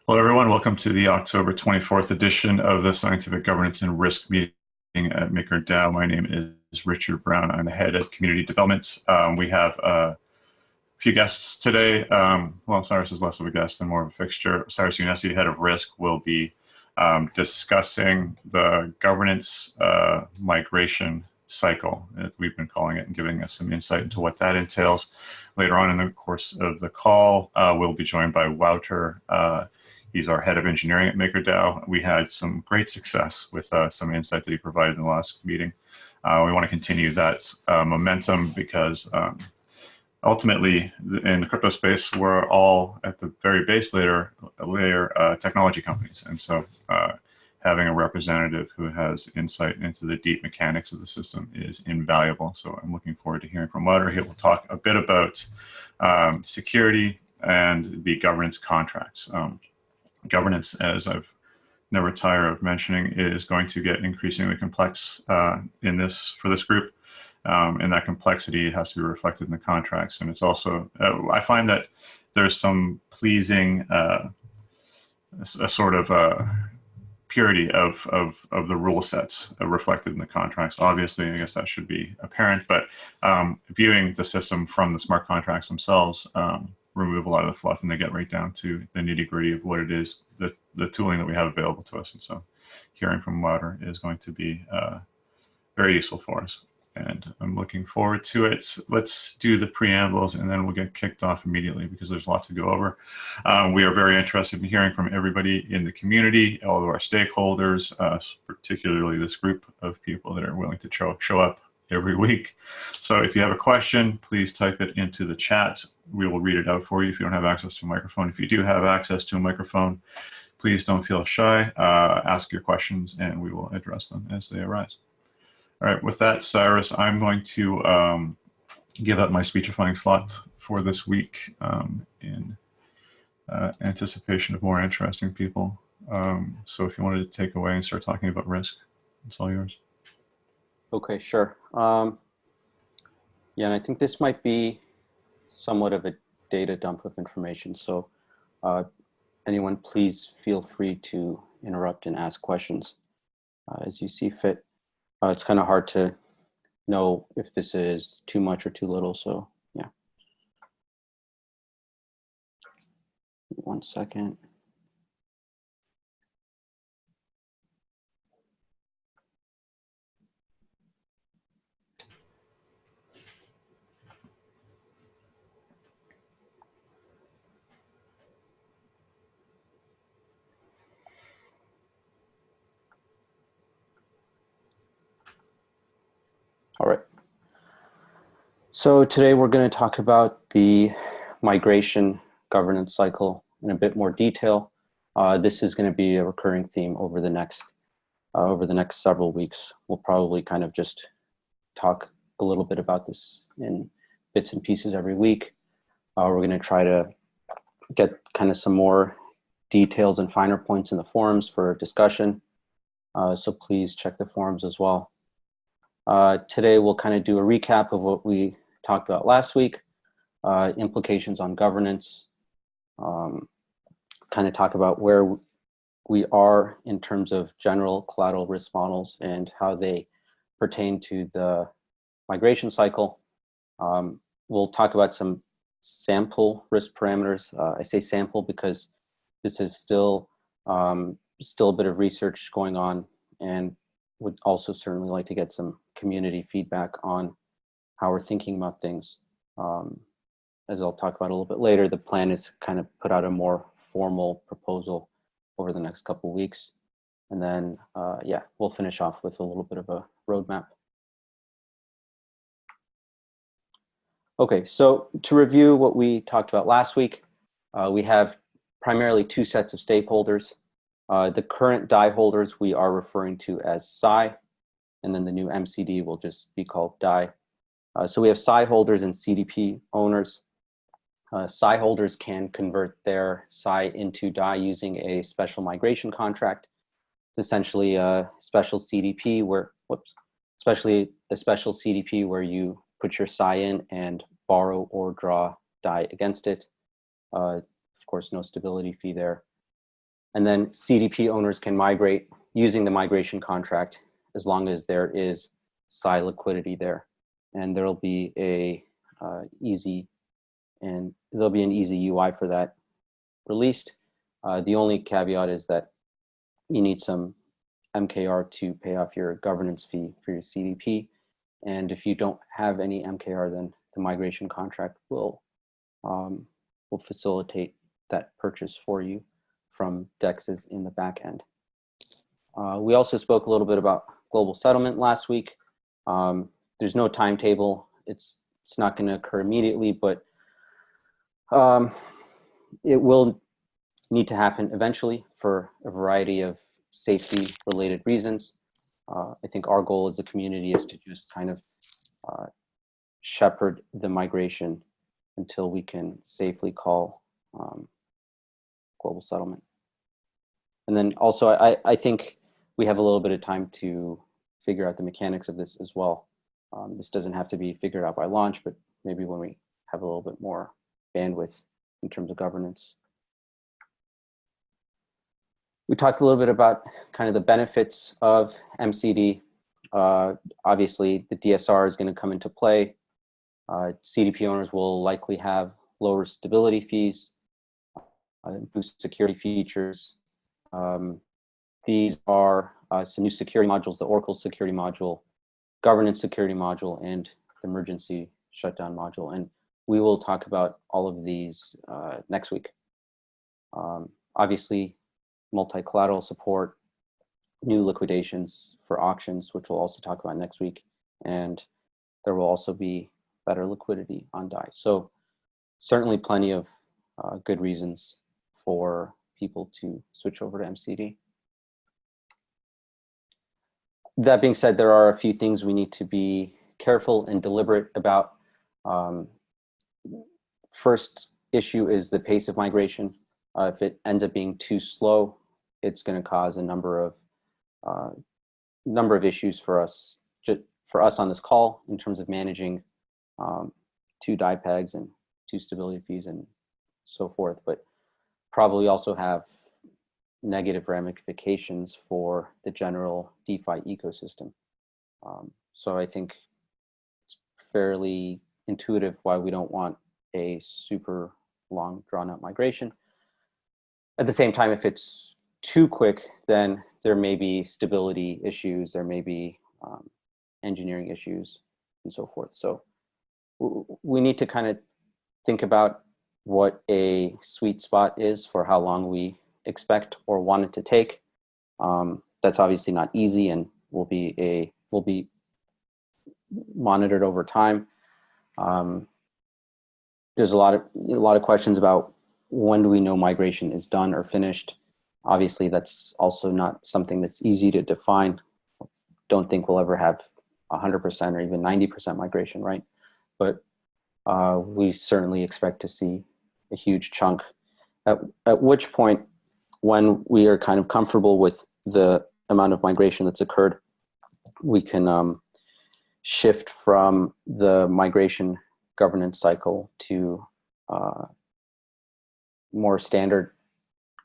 Hello, everyone. Welcome to the October 24th edition of the Scientific Governance and Risk meeting at MakerDAO. My name is Richard Brown. I'm the head of community development. We have a few guests today. Well, Cyrus is less of a guest and more of a fixture. Cyrus Younesssi, head of risk, will be discussing the governance migration cycle, as we've been calling it, and giving us some insight into what that entails. Later on in the course of the call, we'll be joined by Wouter. He's our head of engineering at MakerDAO. We had some great success with some insight that he provided in the last meeting. We want to continue that momentum because ultimately, in the crypto space, we're all at the very base layer technology companies. And so having a representative who has insight into the deep mechanics of the system is invaluable. So I'm looking forward to hearing from Wouter. He will talk a bit about security and the governance contracts. Governance, as I've never tired of mentioning, is going to get increasingly complex for this group, and that complexity has to be reflected in the contracts. And it's also I find that there's some pleasing a sort of purity of the rule sets reflected in the contracts. Obviously, I guess that should be apparent, but viewing the system from the smart contracts themselves. Remove a lot of the fluff and they get right down to the nitty gritty of what it is, the tooling that we have available to us. And so hearing from Wouter is going to be very useful for us. And I'm looking forward to it. Let's do the preambles and then we'll get kicked off immediately because there's lots to go over. We are very interested in hearing from everybody in the community, all of our stakeholders, particularly this group of people that are willing to show up every week. So if you have a question, please type it into the chat. We will read it out for you if you don't have access to a microphone. If you do have access to a microphone, please don't feel shy. Ask your questions and we will address them as they arise. All right, with that, Cyrus, I'm going to give up my speechifying slot for this week in anticipation of more interesting people. So if you wanted to take away and start talking about risk, it's all yours. Okay, sure. Yeah, and I think this might be somewhat of a data dump of information. So anyone, please feel free to interrupt and ask questions as you see fit. It's kind of hard to know if this is too much or too little. So yeah. 1 second. All right. So today we're going to talk about the migration governance cycle in a bit more detail. This is going to be a recurring theme over the next several weeks. We'll probably kind of just talk a little bit about this in bits and pieces every week. We're going to try to get kind of some more details and finer points in the forums for discussion. So please check the forums as well. Today we'll kind of do a recap of what we talked about last week, implications on governance, kind of talk about where we are in terms of general collateral risk models and how they pertain to the migration cycle. We'll talk about some sample risk parameters. I say sample because this is still a bit of research going on, and would also certainly like to get some community feedback on how we're thinking about things. As I'll talk about a little bit later, the plan is to kind of put out a more formal proposal over the next couple of weeks. And then, yeah, we'll finish off with a little bit of a roadmap. Okay, so to review what we talked about last week, we have primarily two sets of stakeholders. The current DAI holders we are referring to as PSI, and then the new MCD will just be called DAI. So we have PSI holders and CDP owners. PSI holders can convert their PSI into DAI using a special migration contract. It's essentially a special CDP where, especially a special CDP where you put your PSI in and borrow or draw DAI against it. Of course, no stability fee there. And then CDP owners can migrate using the migration contract as long as there is Psi liquidity there. And there'll be an easy UI for that released. The only caveat is that you need some MKR to pay off your governance fee for your CDP. And if you don't have any MKR, then the migration contract will facilitate that purchase for you from DEXs in the back end. We also spoke a little bit about global settlement last week. There's no timetable. It's not going to occur immediately, but it will need to happen eventually for a variety of safety-related reasons. I think our goal as a community is to just kind of shepherd the migration until we can safely call global settlement. And then also, I think we have a little bit of time to figure out the mechanics of this as well. This doesn't have to be figured out by launch, but maybe when we have a little bit more bandwidth in terms of governance. We talked a little bit about kind of the benefits of MCD. Obviously, the DSR is going to come into play. CDP owners will likely have lower stability fees, boost security features. These are some new security modules, the Oracle security module, governance security module, and the emergency shutdown module. And we will talk about all of these next week. Obviously, multi-collateral support, new liquidations for auctions, which we'll also talk about next week. And there will also be better liquidity on DAI. So certainly plenty of good reasons for people to switch over to MCD. That being said, there are a few things we need to be careful and deliberate about. First issue is the pace of migration. If it ends up being too slow, it's going to cause a number of issues for us on this call in terms of managing 2 DAI pegs and 2 stability fees and so forth, but probably also have negative ramifications for the general DeFi ecosystem. So I think it's fairly intuitive why we don't want a super long drawn out migration. At the same time, if it's too quick, then there may be stability issues, there may be engineering issues and so forth. So we need to kind of think about what a sweet spot is for how long we expect or want it to take. That's obviously not easy and will be monitored over time. There's a lot of questions about when do we know migration is done or finished. Obviously, that's also not something that's easy to define. Don't think we'll ever have 100% or even 90% migration, right? But we certainly expect to see a huge chunk. At which point, when we are kind of comfortable with the amount of migration that's occurred, we can shift from the migration governance cycle to more standard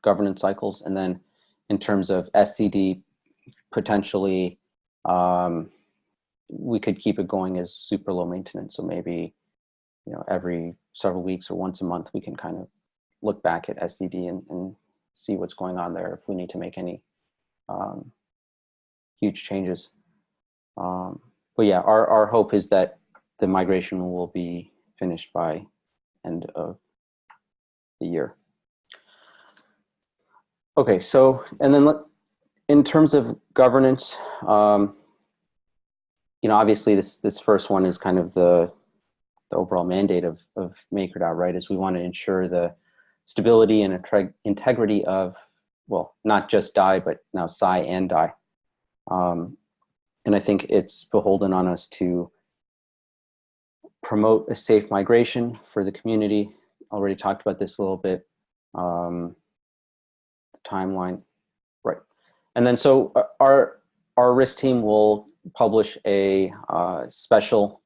governance cycles. And then in terms of SCD, potentially we could keep it going as super low maintenance. So maybe, every several weeks or once a month, we can kind of look back at SCD and see what's going on there if we need to make any huge changes. But yeah, our hope is that the migration will be finished by end of the year. Okay, so, and then in terms of governance, obviously this first one is kind of the overall mandate of MakerDAO, right? Is we want to ensure the stability and integrity of, well, not just DAI, but now Psi and DAI. And I think it's beholden on us to promote a safe migration for the community. Already talked about this a little bit. The timeline, right? And then so our risk team will publish a special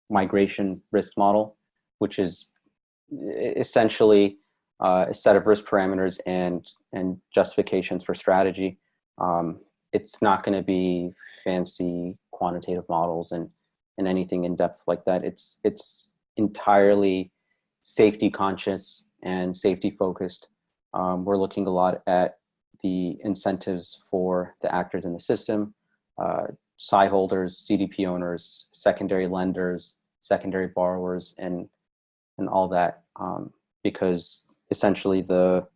migration risk model, which is essentially a set of risk parameters and justifications for strategy. It's not going to be fancy quantitative models and anything in depth like that. It's entirely safety conscious and safety focused. We're looking a lot at the incentives for the actors in the system, SI holders, CDP owners, secondary lenders, secondary borrowers, and all that, because essentially the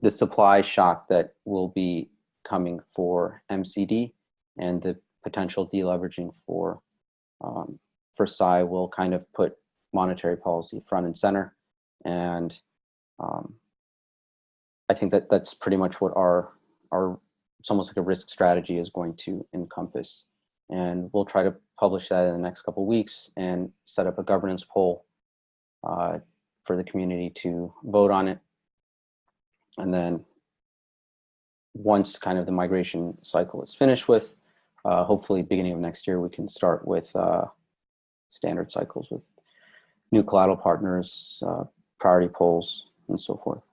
supply shock that will be coming for MCD and the potential deleveraging for SI will kind of put monetary policy front and center. And I think that's pretty much what our it's almost like a risk strategy is going to encompass. And we'll try to publish that in the next couple of weeks and set up a governance poll for the community to vote on it. And then once kind of the migration cycle is finished with, hopefully beginning of next year, we can start with standard cycles with new collateral partners, priority polls, and so forth.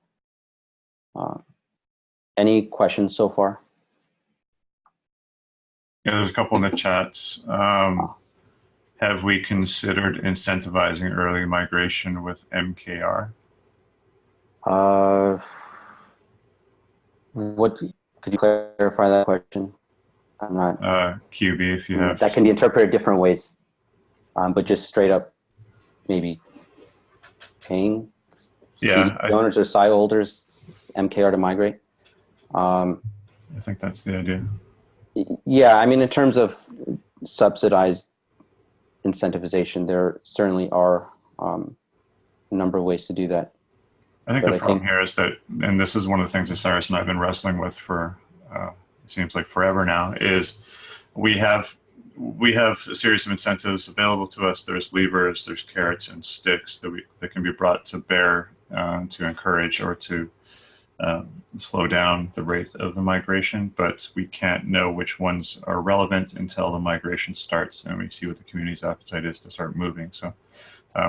Any questions so far? Yeah, there's a couple in the chats. Have we considered incentivizing early migration with MKR? What, could you clarify that question? I'm not. QB, if you have. That can be interpreted different ways, but just straight up, maybe paying CDP owners or SI holders MKR to migrate. I think that's the idea. Yeah, I mean, in terms of subsidized incentivization, there certainly are a number of ways to do that. I think the problem here is that, and this is one of the things that Cyrus and I have been wrestling with for, it seems like forever now, is we have a series of incentives available to us. There's levers, there's carrots and sticks that can be brought to bear to encourage or to slow down the rate of the migration, but we can't know which ones are relevant until the migration starts and we see what the community's appetite is to start moving. So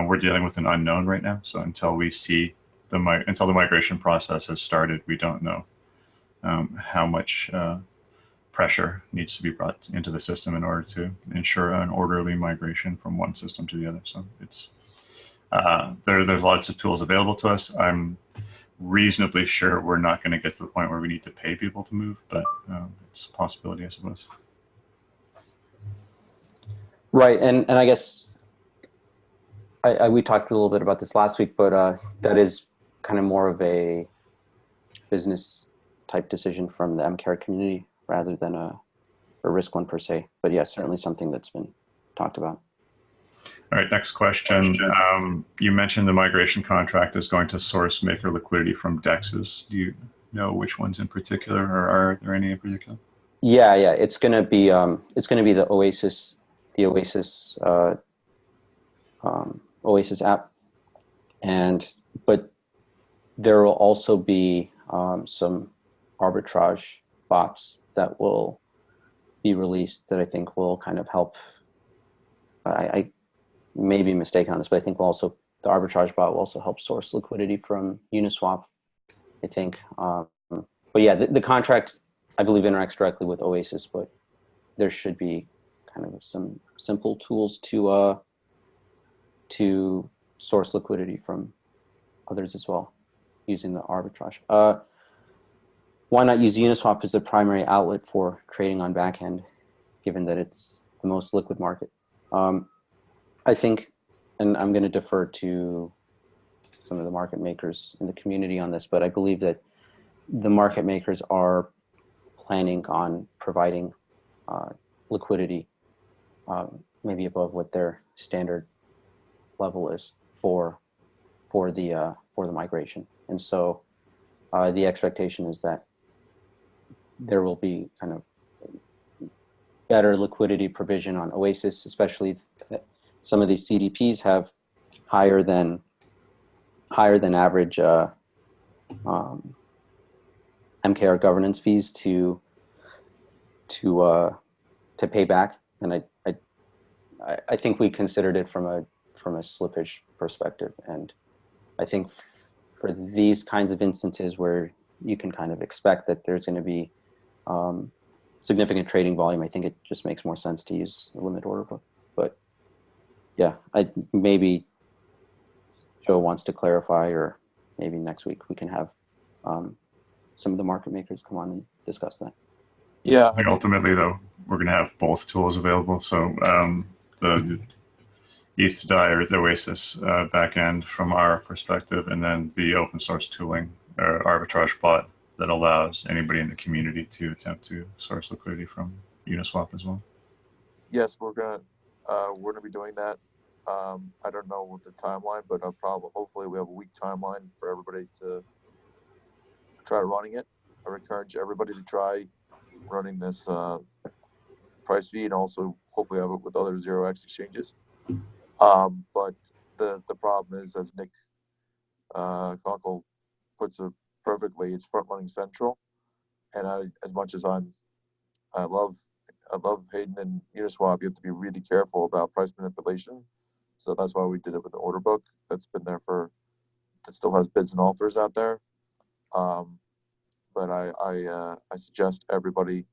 we're dealing with an unknown right now. So until we see until the migration process has started, we don't know how much pressure needs to be brought into the system in order to ensure an orderly migration from one system to the other. So it's there's lots of tools available to us. I'm reasonably sure we're not going to get to the point where we need to pay people to move, but it's a possibility, I suppose. Right, and I guess we talked a little bit about this last week, but that is kind of more of a business type decision from the MKR community rather than a risk one per se. But yeah, certainly something that's been talked about. All right, next question. You mentioned the migration contract is going to source Maker liquidity from DEXs. Do you know which ones in particular, or are there any in particular? Yeah, it's going to be the Oasis, Oasis app, but there will also be some arbitrage bots that will be released that I think will kind of help. I may be mistaken on this, but I think the arbitrage bot will also help source liquidity from Uniswap, I think. But yeah, the contract, I believe, interacts directly with Oasis, but there should be kind of some simple tools to source liquidity from others as well, using the arbitrage. Why not use Uniswap as a primary outlet for trading on backend, given that it's the most liquid market? I think, and I'm going to defer to some of the market makers in the community on this, but I believe that the market makers are planning on providing liquidity maybe above what their standard level is for the migration. And so the expectation is that there will be kind of better liquidity provision on Oasis, especially some of these CDPs have higher than average MKR governance fees to pay back, and I think we considered it from a slippage perspective, and I think for these kinds of instances where you can kind of expect that there's going to be significant trading volume, I think it just makes more sense to use a limit order book. But yeah, maybe Joe wants to clarify, or maybe next week we can have some of the market makers come on and discuss that. Yeah. I mean, ultimately, though, we're going to have both tools available. So the ETH to DAI or the Oasis backend from our perspective, and then the open source tooling or arbitrage bot that allows anybody in the community to attempt to source liquidity from Uniswap as well. Yes, we're gonna be doing that. I don't know what the timeline, but hopefully we have a week timeline for everybody to try running it. I encourage everybody to try running this price feed, and also hopefully have it with other 0x exchanges. But the problem is, as Nick Conkle puts it perfectly, it's front running central, and as much as I love Hayden and Uniswap, you have to be really careful about price manipulation. So that's why we did it with the order book that's been there that still has bids and offers out there. But I suggest everybody,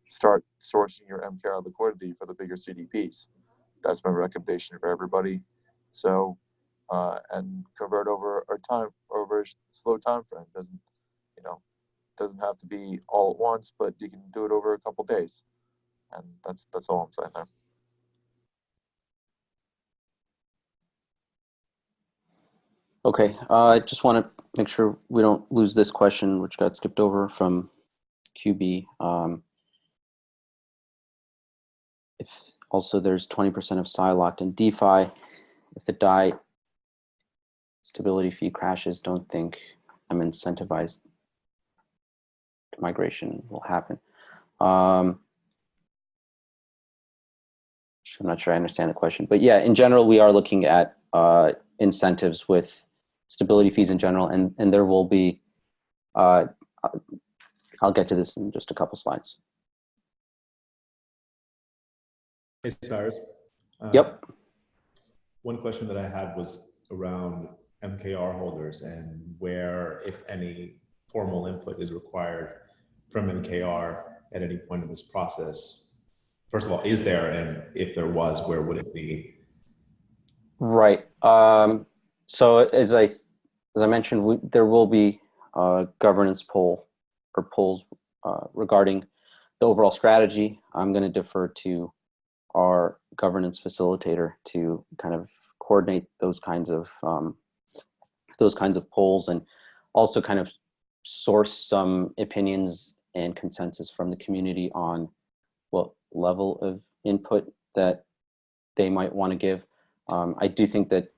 start sourcing your MKR liquidity for the bigger CDPs. That's my recommendation for everybody. So, and convert over a slow time frame. Doesn't have to be all at once, but you can do it over a couple days. And that's all I'm saying there. Okay, I just want to make sure we don't lose this question, which got skipped over from QB. If also there's 20% of SI locked in DeFi, if the DAI stability fee crashes, don't think I'm incentivized. Migration will happen. I'm not sure I understand the question, but yeah, in general, we are looking at incentives with stability fees in general, and there will be, I'll get to this in just a couple slides. Hey, Cyrus. Yep. One question that I had was around MKR holders and where, if any, formal input is required from MKR at any point in this process. First of all, is there, and if there was, where would it be? Right. So as I mentioned, there will be a governance poll or polls regarding the overall strategy. I'm going to defer to our governance facilitator to kind of coordinate those kinds of polls, and also kind of source some opinions and consensus from the community on what level of input that they might want to give. I do think that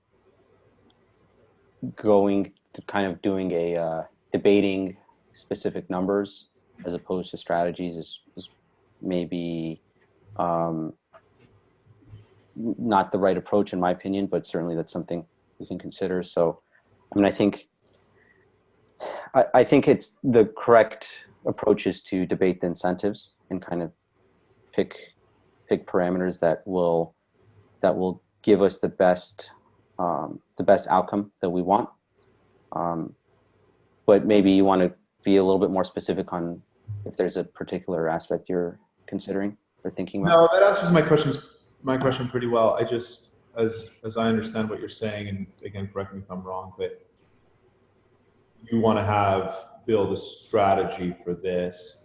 going to kind of doing a debating specific numbers as opposed to strategies is maybe not the right approach in my opinion, but certainly that's something we can consider. So, I mean, I think it's the correct approach is to debate the incentives and kind of pick parameters that will give us the best outcome that we want. But maybe you want to be a little bit more specific on if there's a particular aspect you're considering or thinking about. No, that answers my question pretty well. I just, as I understand what you're saying, and again, correct me if I'm wrong, but you want to build a strategy for this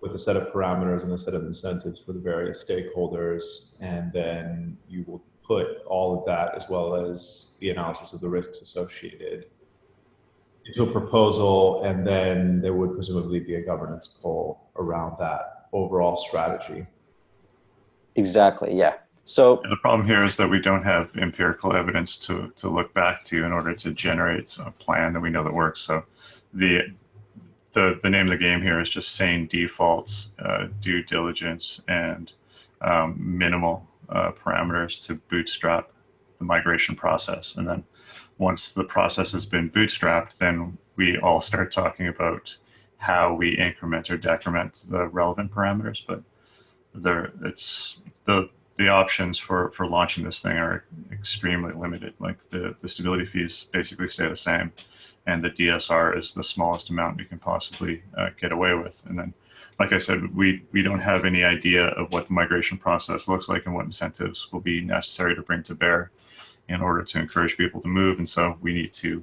with a set of parameters and a set of incentives for the various stakeholders, and then you will put all of that, as well as the analysis of the risks associated, into a proposal, and then there would presumably be a governance poll around that overall strategy. Exactly, yeah. So the problem here is that we don't have empirical evidence to look back to in order to generate a plan that we know that works. So the name of the game here is just sane defaults, due diligence, and minimal parameters to bootstrap the migration process. And then once the process has been bootstrapped, then we all start talking about how we increment or decrement the relevant parameters. But the the options for launching this thing are extremely limited. Like the stability fees basically stay the same, and the DSR is the smallest amount we can possibly get away with. And then, like I said, we don't have any idea of what the migration process looks like and what incentives will be necessary to bring to bear in order to encourage people to move. And so we need to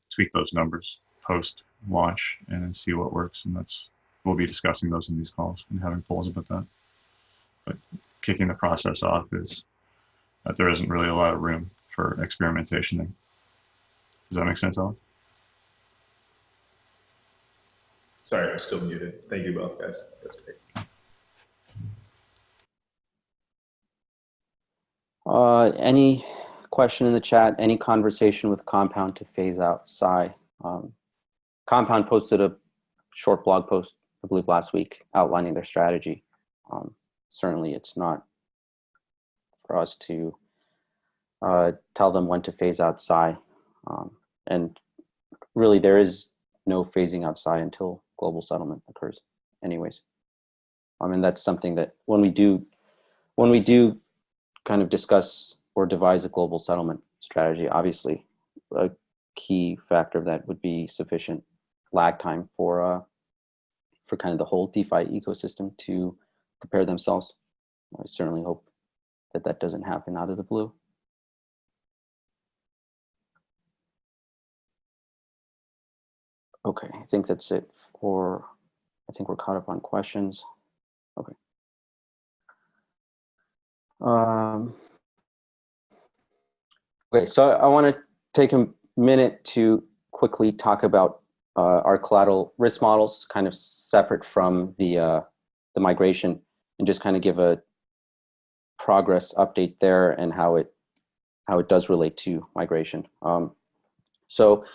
tweak those numbers post launch and then see what works. And we'll be discussing those in these calls and having polls about that. But kicking the process off is that there isn't really a lot of room for experimentation. Does that make sense, Alex? Sorry, I'm still muted. Thank you both, guys. That's great. Any question in the chat? Any conversation with Compound to phase out Psi? Compound posted a short blog post, I believe last week, outlining their strategy. Certainly it's not for us to tell them when to phase out Psi. And really there is no phasing out Psi until global settlement occurs anyways. And that's something that when we do kind of discuss or devise a global settlement strategy, obviously a key factor of that would be sufficient lag time for kind of the whole DeFi ecosystem to prepare themselves. I certainly hope that that doesn't happen out of the blue. Okay, I think that's it for, I think we're caught up on questions. Okay. Okay, so I want to take a minute to quickly talk about our collateral risk models, kind of separate from the migration, and just kind of give a progress update there and how it does relate to migration. So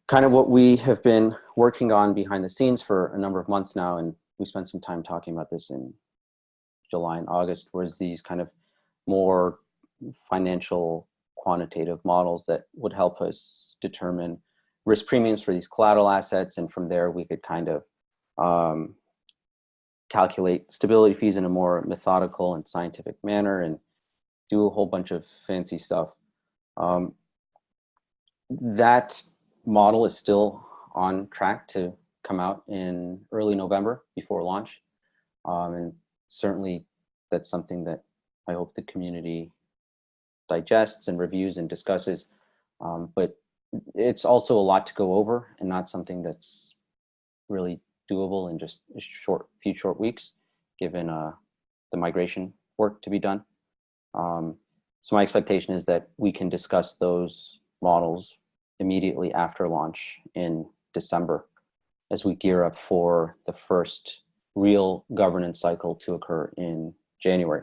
kind of what we have been working on behind the scenes for a number of months now, and we spent some time talking about this in July and August, was these kind of more financial quantitative models that would help us determine risk premiums for these collateral assets. And from there, we could kind of calculate stability fees in a more methodical and scientific manner and do a whole bunch of fancy stuff. That model is still on track to come out in early November before launch. And certainly that's something that I hope the community digests and reviews and discusses. But it's also a lot to go over and not something that's really doable in just a few short weeks, given the migration work to be done. So my expectation is that we can discuss those models immediately after launch in December as we gear up for the first real governance cycle to occur in January.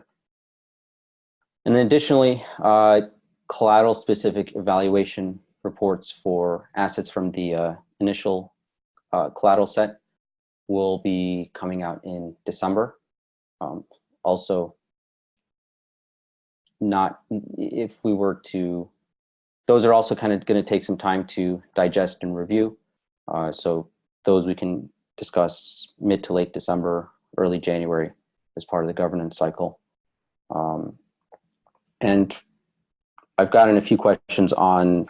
And then additionally, collateral specific evaluation reports for assets from the initial collateral set will be coming out in December. Also, not if we were to, those are also kind of going to take some time to digest and review. So those we can discuss mid to late December, early January as part of the governance cycle. And I've gotten a few questions on,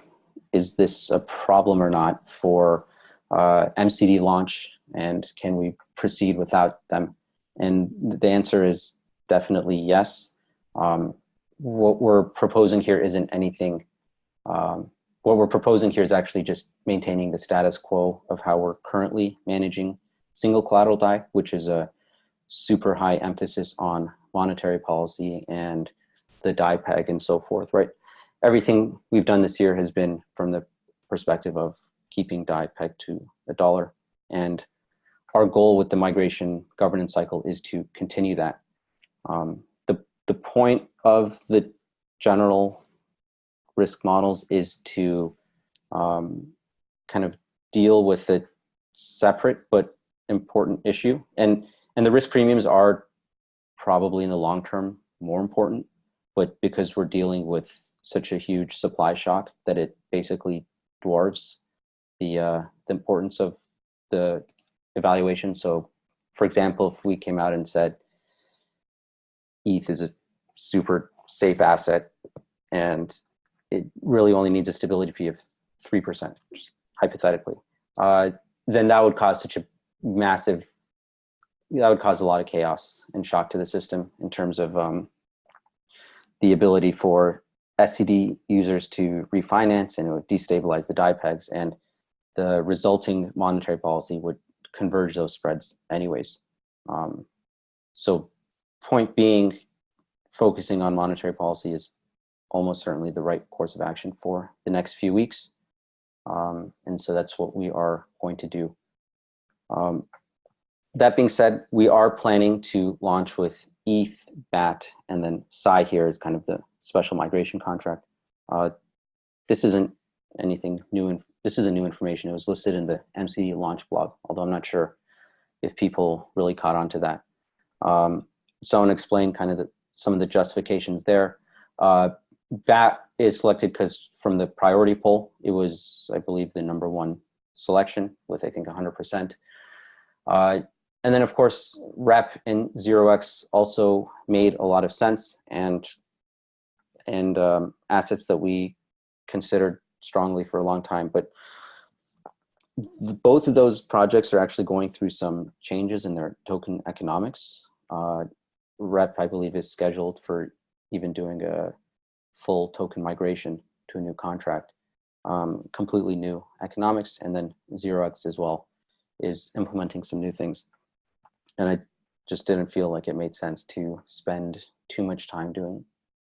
is this a problem or not for MCD launch, and can we proceed without them? And the answer is definitely yes. What we're proposing here isn't anything. What we're proposing here is actually just maintaining the status quo of how we're currently managing single collateral DAI, which is a super high emphasis on monetary policy and the DAI peg and so forth, right? Everything we've done this year has been from the perspective of keeping DAI pegged to $1. And our goal with the migration governance cycle is to continue that. The point of the general risk models is to kind of deal with a separate but important issue. And the risk premiums are probably in the long term more important, but because we're dealing with such a huge supply shock that it basically dwarfs the importance of the evaluation. So for example, if we came out and said ETH is super safe asset, and it really only needs a stability fee of 3%, just hypothetically, then that would cause such a massive, that would cause a lot of chaos and shock to the system in terms of the ability for SCD users to refinance, and it would destabilize the DAI pegs, and the resulting monetary policy would converge those spreads anyways. So point being, focusing on monetary policy is almost certainly the right course of action for the next few weeks. And so that's what we are going to do. That being said, we are planning to launch with ETH, BAT, and then Psy here is kind of the special migration contract. This isn't anything new. This isn't new information. It was listed in the MCD launch blog, although I'm not sure if people really caught on to that. So I want to explain kind of some of the justifications there. BAT is selected because from the priority poll, it was, I believe, the #1 selection with, I think, 100%. And then, of course, REP and 0x also made a lot of sense, and assets that we considered strongly for a long time. But both of those projects are actually going through some changes in their token economics. REP, I believe, is scheduled for even doing a full token migration to a new contract, completely new economics, and then 0x as well is implementing some new things. And I just didn't feel like it made sense to spend too much time doing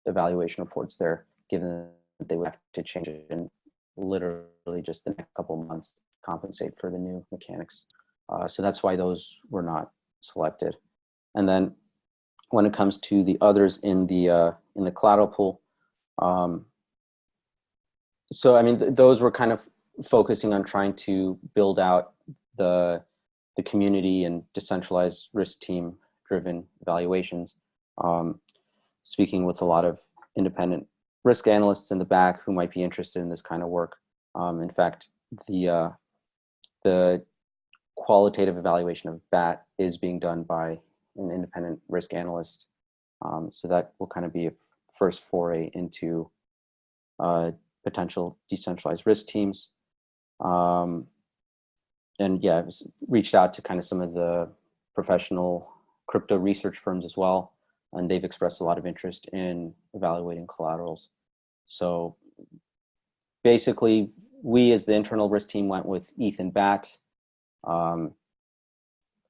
evaluation reports there, given that they would have to change it in literally just the next couple of months to compensate for the new mechanics. So that's why those were not selected. And then when it comes to the others in the collateral pool, so I mean, those were kind of focusing on trying to build out the community and decentralized risk team driven evaluations, speaking with a lot of independent risk analysts in the back who might be interested in this kind of work. In fact, the qualitative evaluation of BAT is being done by an independent risk analyst. So that will kind of be a first foray into potential decentralized risk teams. And yeah, I've reached out to kind of some of the professional crypto research firms as well, and they've expressed a lot of interest in evaluating collaterals. So basically, we as the internal risk team went with ETH and BAT.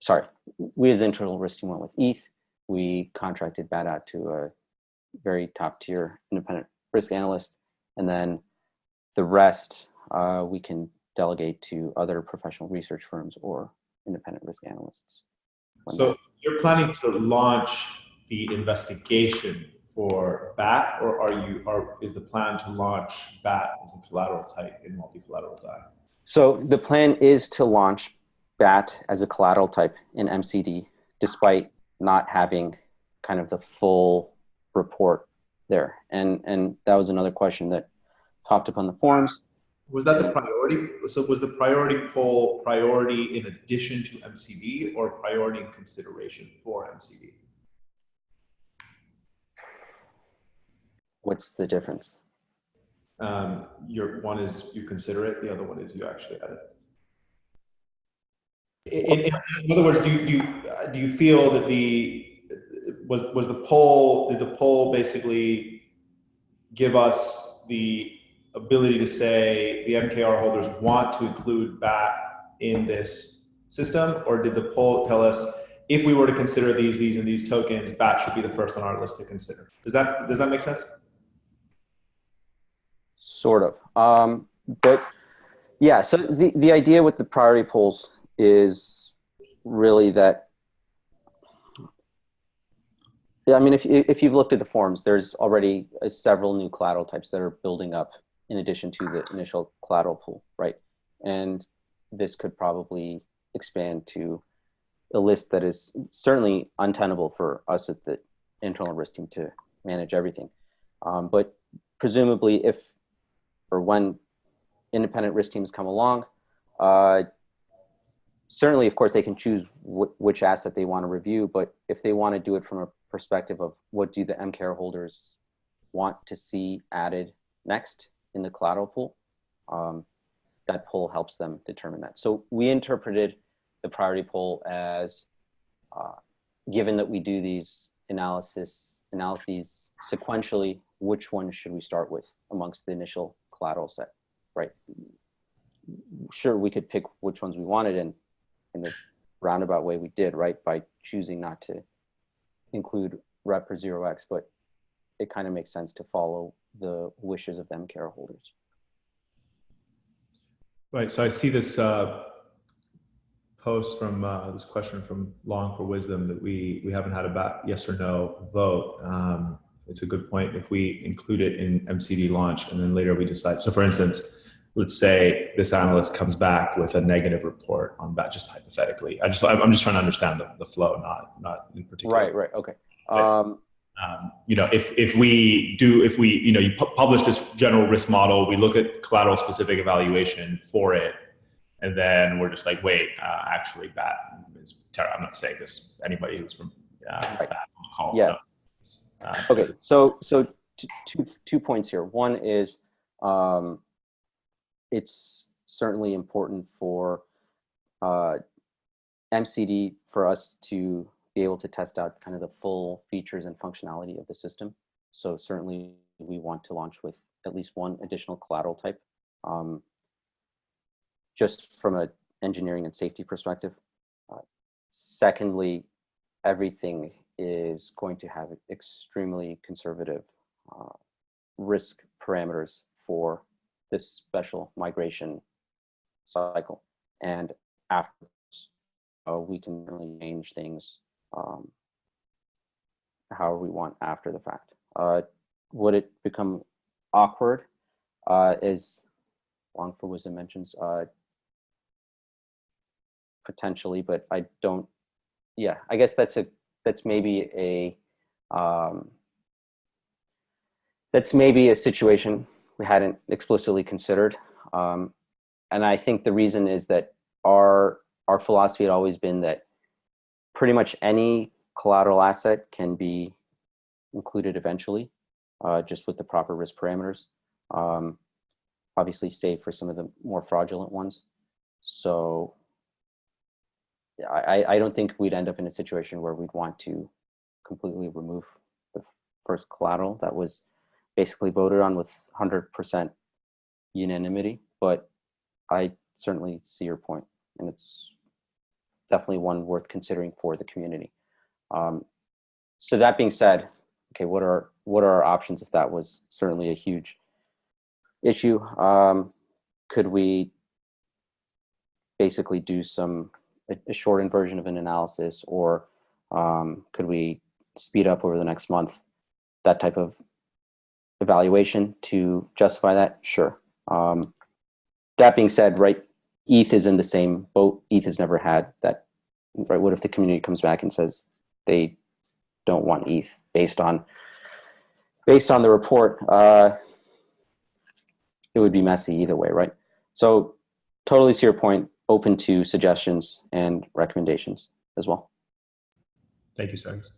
Sorry, we as the internal risk team went with ETH. We contracted BAT out to a very top tier independent risk analyst, and then the rest we can delegate to other professional research firms or independent risk analysts. So you're planning to launch the investigation for BAT, or is the plan to launch BAT as a collateral type in multi-collateral DAI? So the plan is to launch BAT as a collateral type in MCD, despite not having kind of the full report there. And that was another question that popped up on the forums. Was that the priority? So was the priority poll priority in addition to MCD, or priority in consideration for MCD? What's the difference? Your one is you consider it, the other one is you actually add it. In other words, do you feel that was the poll, did the poll basically give us the ability to say the MKR holders want to include BAT in this system, or did the poll tell us if we were to consider these and these tokens, BAT should be the first on our list to consider? Does that make sense? Sort of. But yeah, so the idea with the priority polls is really that, I mean, if you've looked at the forums, there's already several new collateral types that are building up in addition to the initial collateral pool, right? And this could probably expand to a list that is certainly untenable for us at the internal risk team to manage everything. But presumably if, or when independent risk teams come along, certainly, of course, they can choose which asset they want to review, but if they want to do it from a perspective of what do the MKR holders want to see added next in the collateral pool, that poll helps them determine that. So we interpreted the priority poll as, given that we do these analyses sequentially, which one should we start with amongst the initial collateral set, right? Sure, we could pick which ones we wanted, and in the roundabout way we did, right, by choosing not to include rep or 0x, but it kind of makes sense to follow the wishes of the MKR holders. Right, so I see this post from this question from LongForWisdom that we haven't had a yes or no vote. It's a good point if we include it in MCD launch and then later we decide. So for instance, let's say this analyst comes back with a negative report on that, just hypothetically. I'm just trying to understand the flow, not in particular. Right, okay. You know, if we you know, you publish this general risk model, we look at collateral specific evaluation for it, and then we're just like, wait, actually that is terrible. I'm not saying this, anybody who's from that on the call. Yeah. Okay, so two points here. One is, it's certainly important for MCD for us to be able to test out kind of the full features and functionality of the system. So certainly we want to launch with at least one additional collateral type, just from an engineering and safety perspective. Secondly, everything is going to have extremely conservative risk parameters for this special migration cycle. And afterwards, we can really change things however we want after the fact. Would it become awkward, as LongForWisdom mentions, potentially, but I don't, yeah, I guess that's maybe a situation we hadn't explicitly considered. And I think the reason is that our philosophy had always been that pretty much any collateral asset can be included eventually, just with the proper risk parameters. Obviously save for some of the more fraudulent ones. So I don't think we'd end up in a situation where we'd want to completely remove the first collateral that was basically voted on with 100% unanimity, but I certainly see your point, and it's definitely one worth considering for the community. So that being said, okay, what are our options if that was certainly a huge issue? Could we basically do a shortened version of an analysis, or could we speed up over the next month that type of evaluation to justify that? Sure. That being said, right, ETH is in the same boat. ETH has never had that, right? What if the community comes back and says they don't want ETH based on the report? It would be messy either way, right? So totally see your point, open to suggestions and recommendations as well. Thank you, Cyrus.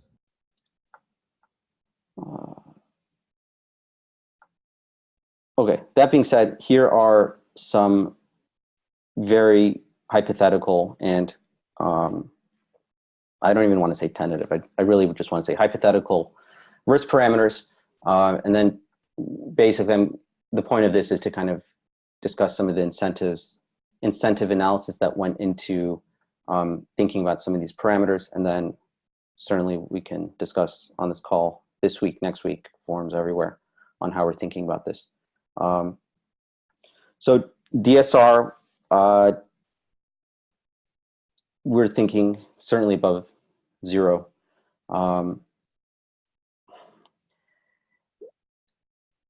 Okay, that being said, here are some very hypothetical and I don't even want to say tentative. I really would just want to say hypothetical risk parameters. And then basically the point of this is to kind of discuss some of the incentive analysis that went into thinking about some of these parameters. And then certainly we can discuss on this call this week, next week, forums everywhere on how we're thinking about this. So DSR, we're thinking certainly above 0.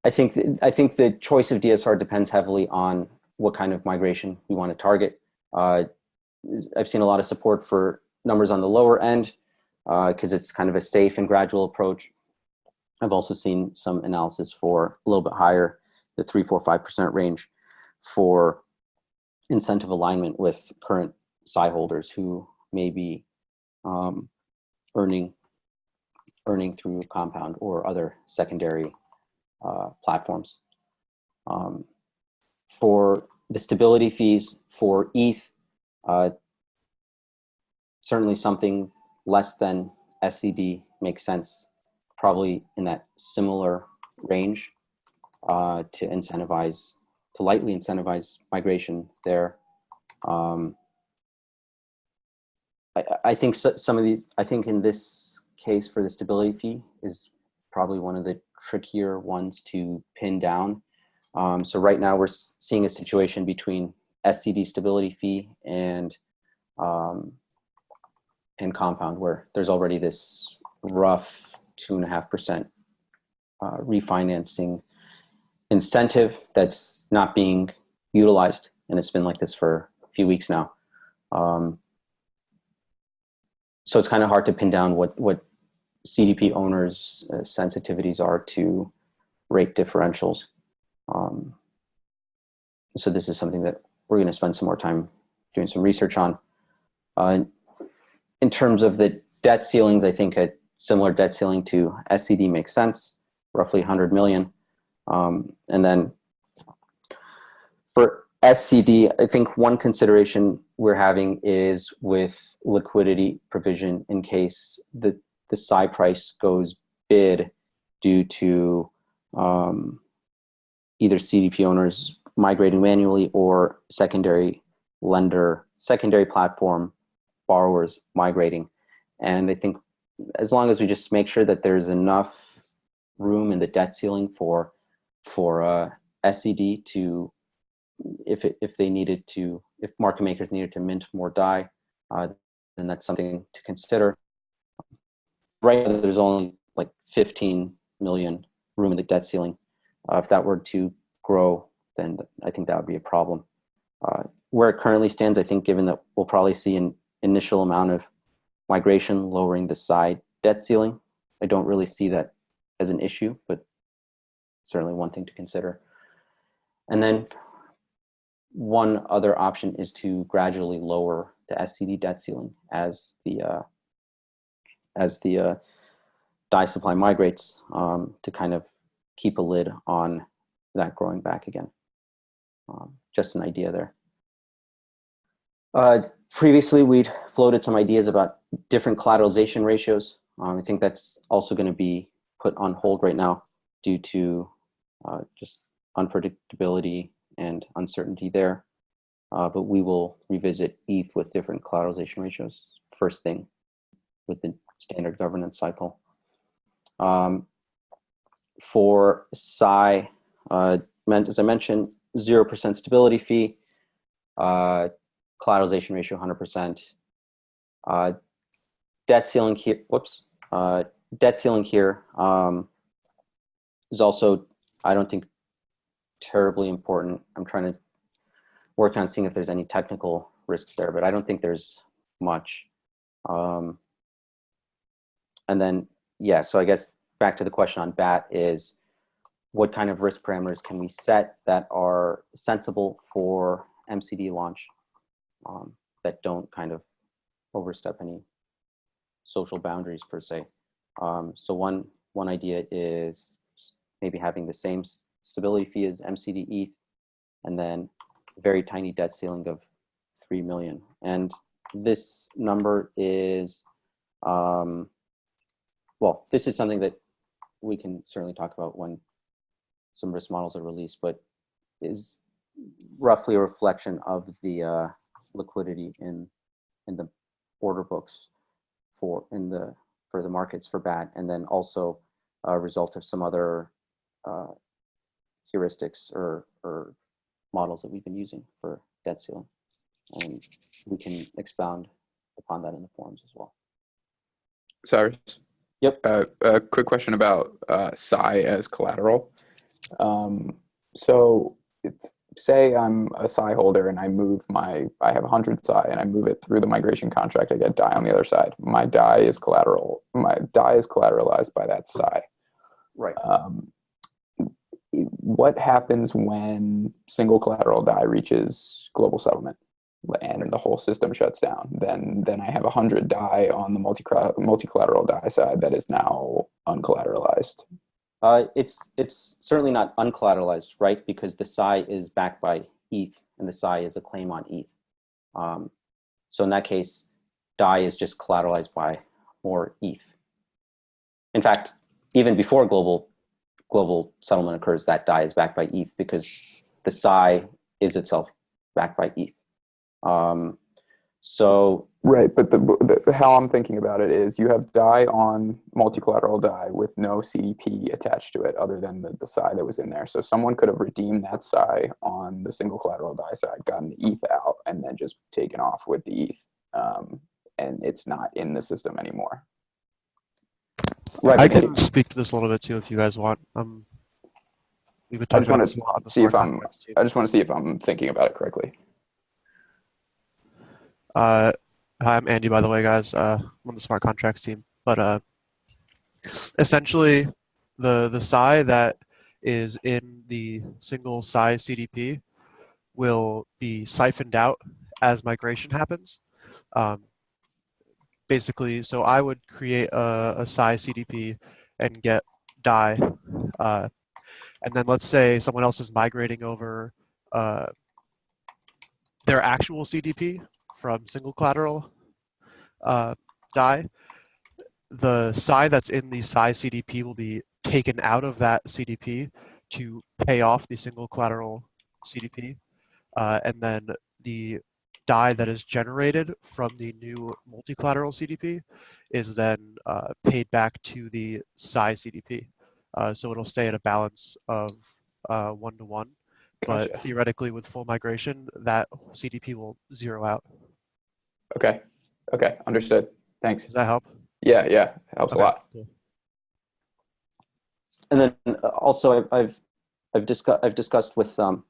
I think the choice of DSR depends heavily on what kind of migration we want to target. I've seen a lot of support for numbers on the lower end because it's kind of a safe and gradual approach. I've also seen some analysis for a little bit higher, the 3, 4, 5% range for incentive alignment with current SI holders who may be earning earning through Compound or other secondary platforms. For the stability fees for ETH, certainly something less than SCD makes sense, probably in that similar range to incentivize, to lightly incentivize migration there. I think some of these, I think in this case for the stability fee is probably one of the trickier ones to pin down. So right now we're seeing a situation between SCD stability fee and Compound, where there's already this rough 2.5% refinancing incentive that's not being utilized, and it's been like this for a few weeks now. So it's kind of hard to pin down what CDP owners' sensitivities are to rate differentials. So this is something that we're going to spend some more time doing some research on. In terms of the debt ceilings, I think a similar debt ceiling to SCD makes sense, roughly 100 million. And then for SCD, I think one consideration we're having is with liquidity provision in case the SI price goes bid due to either CDP owners migrating manually or secondary platform borrowers migrating. And I think as long as we just make sure that there's enough room in the debt ceiling for SCD to, if they needed to, if market makers needed to mint more DAI, then that's something to consider. Right now, there's only like 15 million room in the debt ceiling. If that were to grow, then I think that would be a problem. Where it currently stands, I think given that we'll probably see an initial amount of migration lowering the side debt ceiling, I don't really see that as an issue, but certainly one thing to consider. And then one other option is to gradually lower the SCD debt ceiling as the DAI supply migrates, to kind of keep a lid on that growing back again. Just an idea there. Previously, we'd floated some ideas about different collateralization ratios. I think that's also going to be put on hold right now due to just unpredictability and uncertainty there. But we will revisit ETH with different collateralization ratios first thing with the standard governance cycle. For Psi, as I mentioned, 0% stability fee, collateralization ratio 100%. Debt ceiling here, debt ceiling here is also, I don't think, terribly important. I'm trying to work on seeing if there's any technical risks there, but I don't think there's much. And then, yeah, so I guess back to the question on BAT is, what kind of risk parameters can we set that are sensible for MCD launch, that don't kind of overstep any social boundaries per se? So one idea is maybe having the same stability fee as MCD ETH, and then a very tiny debt ceiling of 3 million. And this number is, well, this is something that we can certainly talk about when some risk models are released, but is roughly a reflection of the liquidity in the order books for the markets for BAT, and then also a result of some other heuristics or models that we've been using for debt ceiling. And we can expound upon that in the forums as well. Cyrus? Yep. A quick question about Psi as collateral. So say I'm a Psi holder and I have 100 Psi and I move it through the migration contract, I get DAI on the other side. My DAI is collateralized by that Psi. Right. What happens when single collateral DAI reaches global settlement? and the whole system shuts down, then I have 100 DAI on the multi-collateral DAI side that is now uncollateralized. It's certainly not uncollateralized, right? Because the SAI is backed by ETH, and the SAI is a claim on ETH. So in that case, DAI is just collateralized by more ETH. In fact, even before global settlement occurs, that DAI is backed by ETH because the SAI is itself backed by ETH. So right, but how I'm thinking about it is you have DAI on multi-collateral DAI with no CDP attached to it other than the SAI that was in there. So someone could have redeemed that SAI on the single collateral DAI side, gotten the ETH out, and then just taken off with the ETH. And it's not in the system anymore. right, I can speak to this a little bit too if you guys want. We've been talking about this a lot on the smart contracts team. I just want to see if I'm thinking about it correctly. Hi, I'm Andy, by the way, guys. I'm on the smart contracts team. But essentially, the SAI that is in the single SAI CDP will be siphoned out as migration happens. Basically, so I would create a SAI CDP and get DAI. And then let's say someone else is migrating over their actual CDP from single collateral DAI. The SAI that's in the SAI CDP will be taken out of that CDP to pay off the single collateral CDP. And then the DAI that is generated from the new multi-collateral CDP is then paid back to the SAI CDP. So it'll stay at a balance of 1-to-1. But Gotcha. theoretically, with full migration, that CDP will zero out. Okay. Okay. Understood. Thanks. Does that help? Yeah. It helps a lot. Cool. and then also I've discussed with the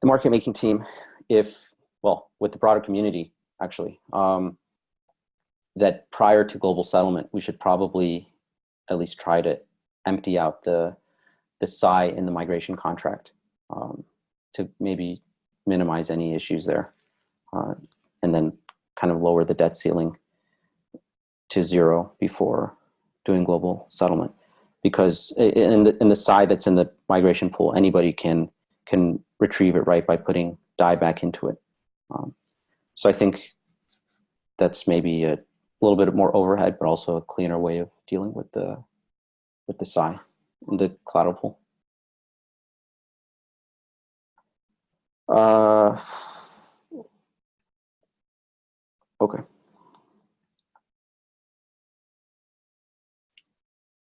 market making team, with the broader community actually, that prior to global settlement, we should probably at least try to empty out the SAI in the migration contract to maybe minimize any issues there, and then kind of lower the debt ceiling to 0 before doing global settlement. Because in the SAI that's in the migration pool, anybody can retrieve it, right, by putting DAI back into it. So I think that's maybe a little bit more overhead, but also a cleaner way of dealing with the SAI, the collateral pool. Okay.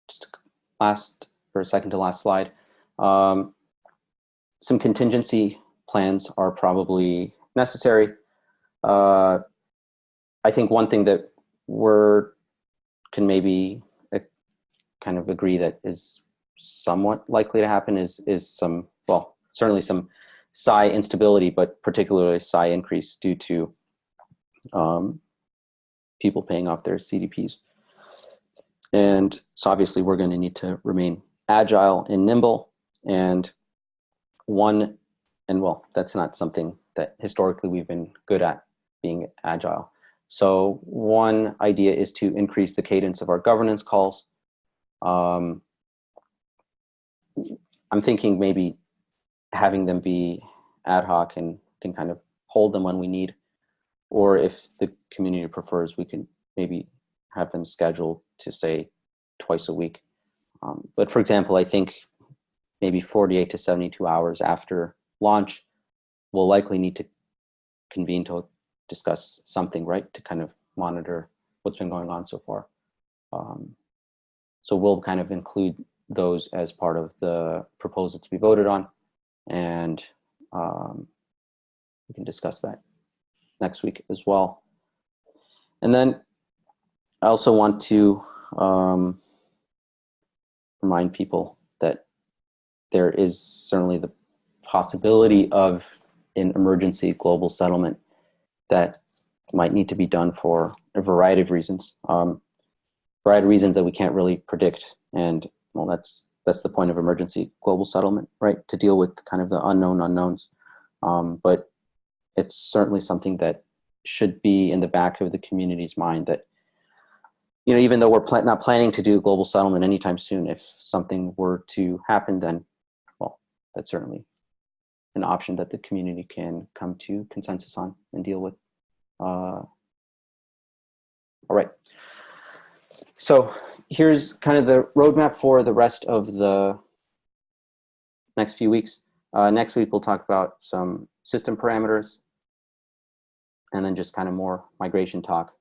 Just second to last slide. Some contingency plans are probably necessary. I think one thing that can maybe kind of agree that is somewhat likely to happen is some, certainly some SAI instability, but particularly SAI increase due to people paying off their CDPs. And so obviously we're going to need to remain agile and nimble. And that's not something that historically we've been good at, being agile. So one idea is to increase the cadence of our governance calls. I'm thinking maybe having them be ad hoc and can kind of hold them when we need, or if the community prefers, we can maybe have them scheduled to say twice a week. But for example, I think maybe 48 to 72 hours after launch, we'll likely need to convene to discuss something, right, to kind of monitor what's been going on so far. So we'll kind of include those as part of the proposal to be voted on, and we can discuss that next week as well. And then I also want to remind people that there is certainly the possibility of an emergency global settlement that might need to be done for a variety of reasons. Variety of reasons that we can't really predict. And well, that's the point of emergency global settlement, right? To deal with kind of the unknown unknowns. But it's certainly something that should be in the back of the community's mind that, you know, even though we're not planning to do global settlement anytime soon, if something were to happen, then, well, that's certainly an option that the community can come to consensus on and deal with. All right. So here's kind of the roadmap for the rest of the next few weeks. Next week, we'll talk about some system parameters and then just kind of more migration talk.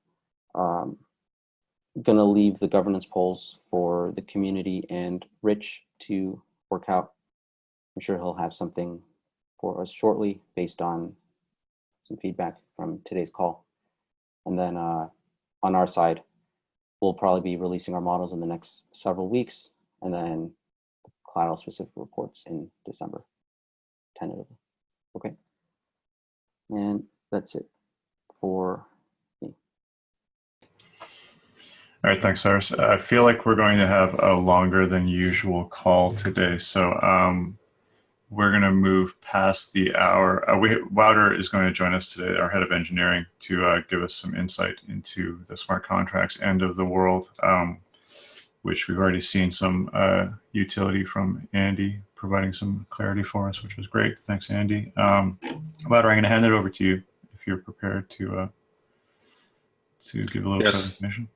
Going to leave the governance polls for the community and Rich to work out. I'm sure he'll have something for us shortly based on some feedback from today's call. And then on our side, we'll probably be releasing our models in the next several weeks, and then collateral specific reports in December, tentatively. Okay. And that's it for me. All right, thanks, Cyrus. I feel like we're going to have a longer than usual call today, so we're going to move past the hour. Wouter is going to join us today, our head of engineering, to give us some insight into the smart contracts end of the world, which we've already seen some utility from Andy providing some clarity for us, which was great. Thanks, Andy. Wouter, I'm going to hand it over to you if you're prepared to give a little bit of information.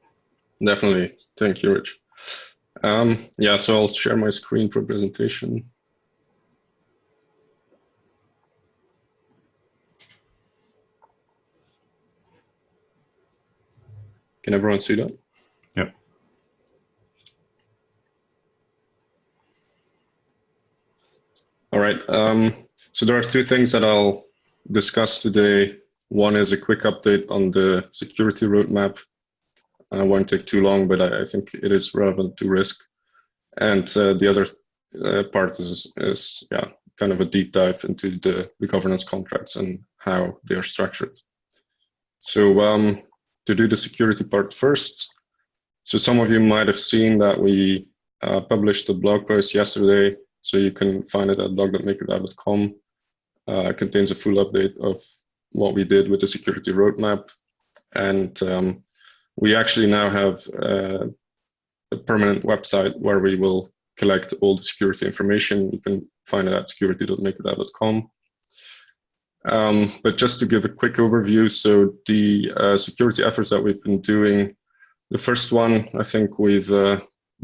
Definitely. Thank you, Rich. Yeah, so I'll share my screen for presentation. Can everyone see that? Yep. All right. So there are two things that I'll discuss today. One is a quick update on the security roadmap. I won't take too long, but I think it is relevant to risk. And the other part is kind of a deep dive into the governance contracts and how they are structured. So to do the security part first, so some of you might have seen that we published a blog post yesterday, so you can find it at blog.makerdao.com. It contains a full update of what we did with the security roadmap. And we actually now have a permanent website where we will collect all the security information. You can find it at security.makerdao.com. But just to give a quick overview, so the security efforts that we've been doing, the first one I think we've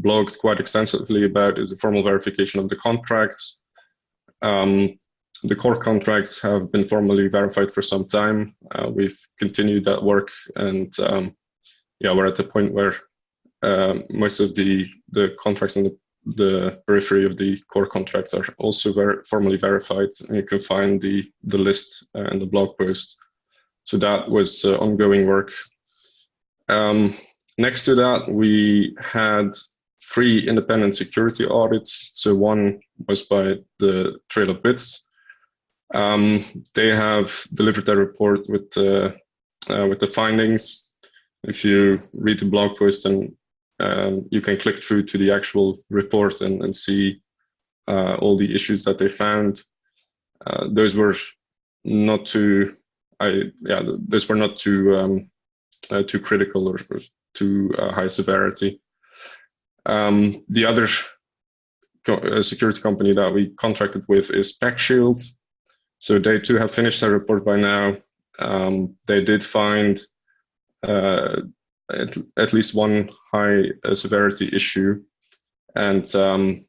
blogged quite extensively about is the formal verification of the contracts. The core contracts have been formally verified for some time. We've continued that work, and we're at the point where most of the contracts in the periphery of the core contracts are also formally verified, and you can find the list and the blog post. So that was ongoing work. Next to that, we had 3 independent security audits. So one was by the Trail of Bits. They have delivered their report with the findings. If you read the blog post, and you can click through to the actual report and see all the issues that they found. Those were not too too critical or too high severity. The other security company that we contracted with is PackShield. So they too have finished their report by now. They did find at least one high severity issue, and the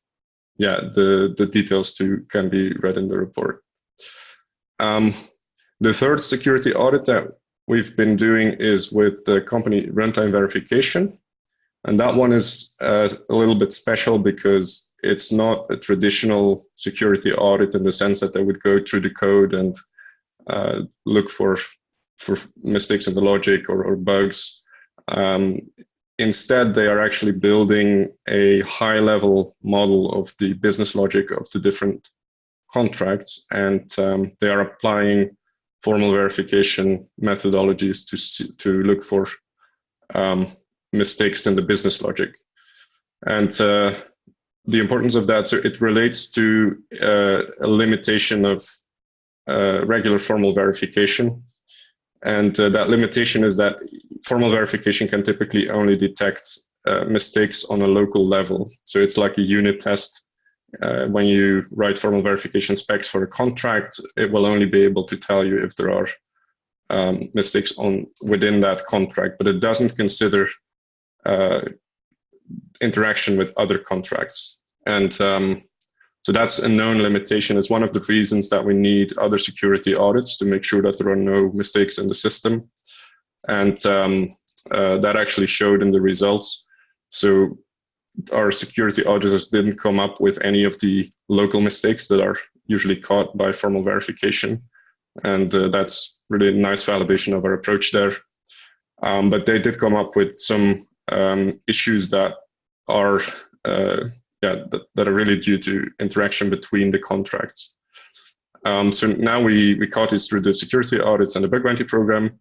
details too can be read in the report. The third security audit that we've been doing is with the company runtime verification, and that one is a little bit special because it's not a traditional security audit in the sense that they would go through the code and look for mistakes in the logic or bugs. Instead, they are actually building a high-level model of the business logic of the different contracts, and they are applying formal verification methodologies to look for mistakes in the business logic. And the importance of that, so it relates to a limitation of regular formal verification. And that limitation is that formal verification can typically only detect mistakes on a local level. So it's like a unit test. When you write formal verification specs for a contract, it will only be able to tell you if there are mistakes within that contract, but it doesn't consider interaction with other contracts. And so that's a known limitation. It's one of the reasons that we need other security audits to make sure that there are no mistakes in the system. And that actually showed in the results. So our security auditors didn't come up with any of the local mistakes that are usually caught by formal verification. And that's really a nice validation of our approach there. But they did come up with some issues that are that are really due to interaction between the contracts. So now we caught this through the security audits and the bug bounty program.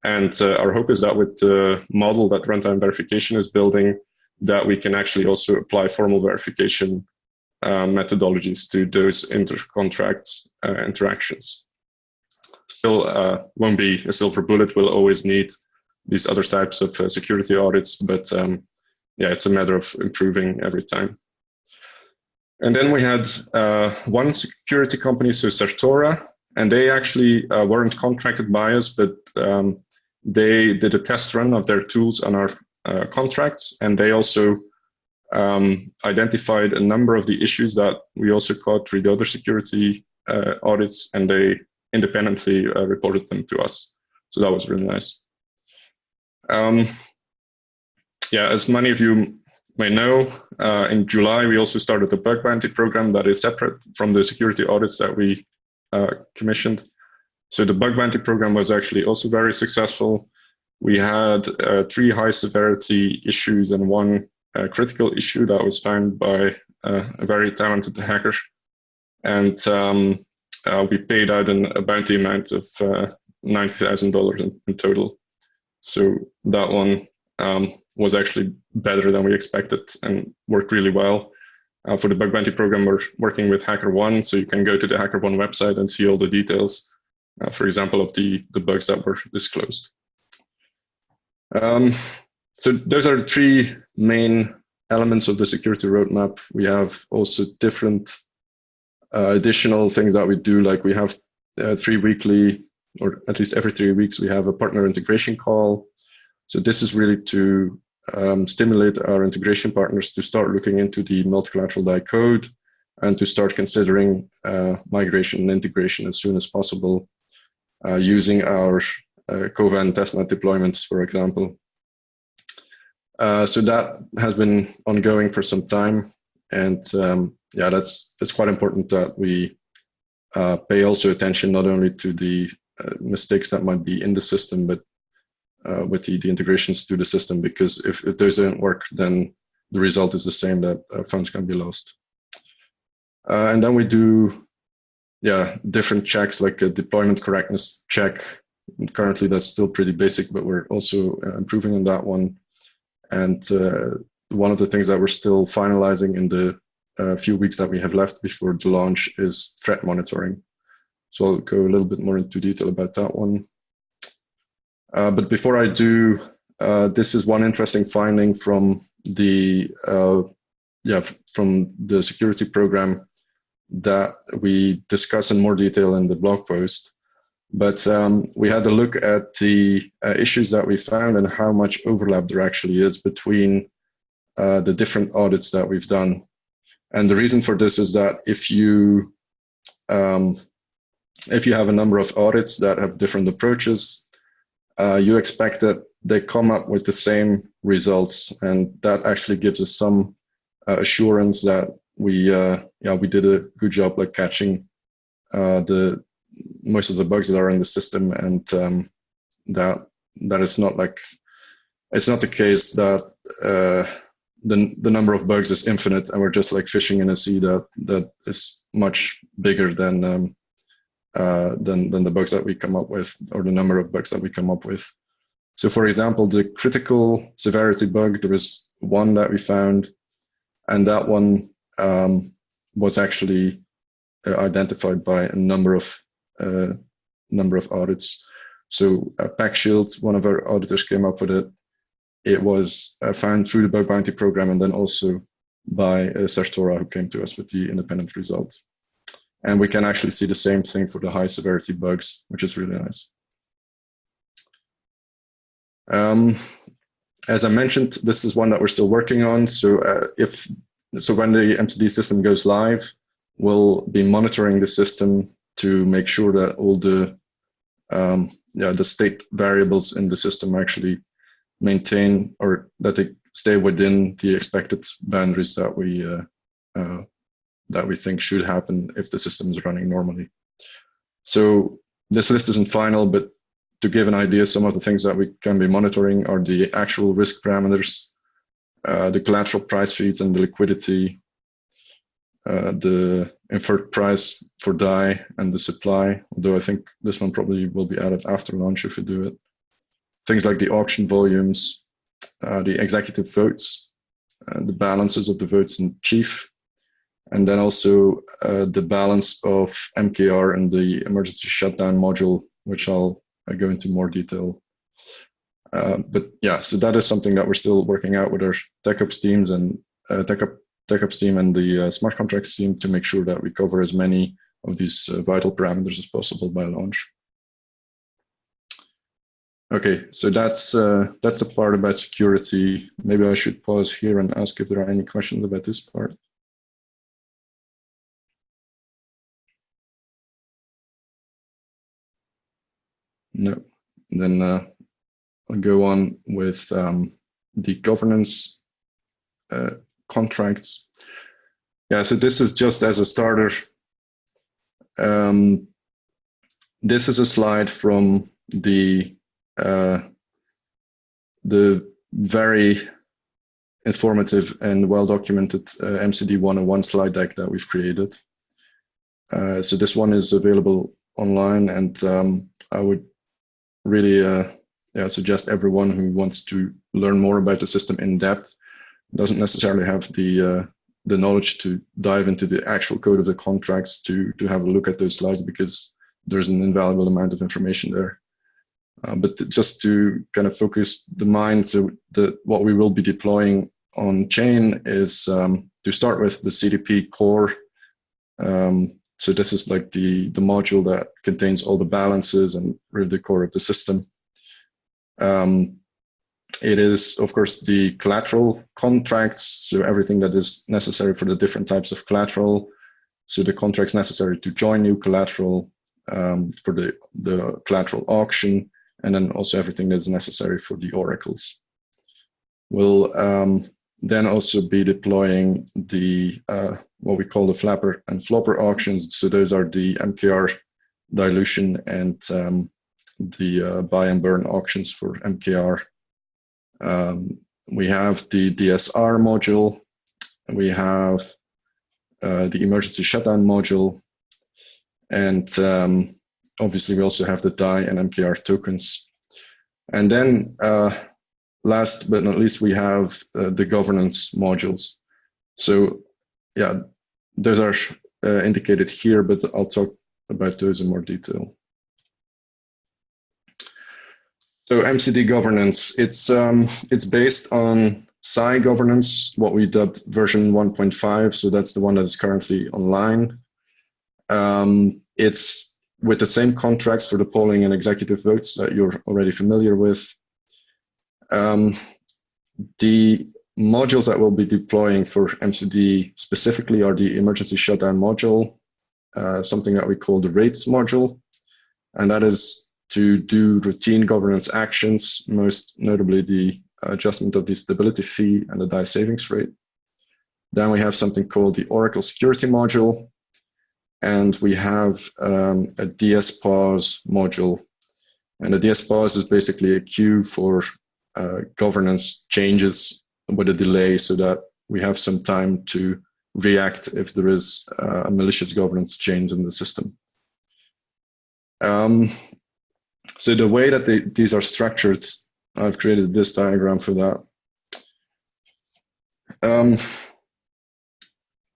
And our hope is that with the model that runtime verification is building, that we can actually also apply formal verification methodologies to those inter-contract interactions. Still won't be a silver bullet. We'll always need these other types of security audits, but yeah, it's a matter of improving every time. And then we had one security company, so Sartora, and they actually weren't contracted by us, but they did a test run of their tools on our contracts, and they also identified a number of the issues that we also caught through the other security audits, and they independently reported them to us. So that was really nice. Yeah, as many of you may know, in July, we also started a bug bounty program that is separate from the security audits that we commissioned. So the bug bounty program was actually also very successful. We had 3 high severity issues and 1 critical issue that was found by a very talented hacker. And we paid out a bounty amount of $90,000 in total. So that one was actually better than we expected and worked really well. For the bug bounty program, we're working with HackerOne, so you can go to the HackerOne website and see all the details, for example, of the bugs that were disclosed. So those are the 3 main elements of the security roadmap. We have also different additional things that we do, like we have 3 weekly, or at least every 3 weeks, we have a partner integration call. So this is really to stimulate our integration partners to start looking into the multi-collateral DAI code and to start considering migration and integration as soon as possible using our Cova and testnet deployments, for example. So that has been ongoing for some time, and yeah, that's quite important that we pay also attention not only to the mistakes that might be in the system, but with the integrations to the system, because if those don't work, then the result is the same, that funds can be lost. And then we do, yeah, different checks, like a deployment correctness check. Currently, that's still pretty basic, but we're also improving on that one. And one of the things that we're still finalizing in the few weeks that we have left before the launch is threat monitoring. So I'll go a little bit more into detail about that one. But before I do, this is one interesting finding from the from the security program that we discuss in more detail in the blog post. But we had a look at the issues that we found and how much overlap there actually is between the different audits that we've done. And the reason for this is that if you have a number of audits that have different approaches, you expect that they come up with the same results, and that actually gives us some assurance that we did a good job, like catching most of the bugs that are in the system, and that it's not like, it's not the case that the number of bugs is infinite and we're just like fishing in a sea that is much bigger than the bugs that we come up with, or the number of bugs that we come up with. So for example, the critical severity bug, there was one that we found, and that one was actually identified by a number of number of audits. So PackShield, one of our auditors came up with it. It was found through the bug bounty program and then also by Sartora, who came to us with the independent result. And we can actually see the same thing for the high severity bugs, which is really nice. As I mentioned, this is one that we're still working on. So when the MCD system goes live, we'll be monitoring the system to make sure that all the state variables in the system actually maintain, or that they stay within the expected boundaries that we think should happen if the system is running normally. So this list isn't final, but to give an idea, some of the things that we can be monitoring are the actual risk parameters, the collateral price feeds and the liquidity, the inferred price for DAI and the supply, although I think this one probably will be added after launch if we do it. Things like the auction volumes, the executive votes, the balances of the votes in chief, and then also the balance of MKR and the emergency shutdown module, which I'll go into more detail. But yeah, so that is something that we're still working out with our TechOps teams and TechOps team and the smart contracts team to make sure that we cover as many of these vital parameters as possible by launch. Okay, so that's the part about security. Maybe I should pause here and ask if there are any questions about this part. No, then I'll go on with the governance contracts. Yeah, so this is just as a starter. This is a slide from the very informative and well-documented MCD 101 slide deck that we've created. So this one is available online, and I would really suggest everyone who wants to learn more about the system in depth, doesn't necessarily have the knowledge to dive into the actual code of the contracts to have a look at those slides, because there's an invaluable amount of information there. But just to kind of focus the mind, so what we will be deploying on chain is to start with the CDP core. So this is like the module that contains all the balances and really the core of the system. It is, of course, the collateral contracts, so everything that is necessary for the different types of collateral. So the contracts necessary to join new collateral, for the collateral auction, and then also everything that's necessary for the oracles. We'll then also be deploying the what we call the flapper and flopper auctions. So those are the MKR dilution and the buy and burn auctions for MKR. We have the DSR module. We have the emergency shutdown module, and obviously we also have the DAI and MKR tokens. And then last but not least, we have the governance modules. So yeah, those are indicated here, but I'll talk about those in more detail. So MCD governance, it's based on Psi governance, what we dubbed version 1.5. So that's the one that is currently online. It's with the same contracts for the polling and executive votes that you're already familiar with. The modules that we'll be deploying for MCD specifically are the emergency shutdown module, something that we call the rates module, and that is to do routine governance actions, most notably the adjustment of the stability fee and the DAI savings rate. Then we have something called the Oracle security module, and we have a DS pause module. And the DS pause is basically a queue for governance changes with a delay, so that we have some time to react if there is a malicious governance change in the system. So the way that these are structured, I've created this diagram for that.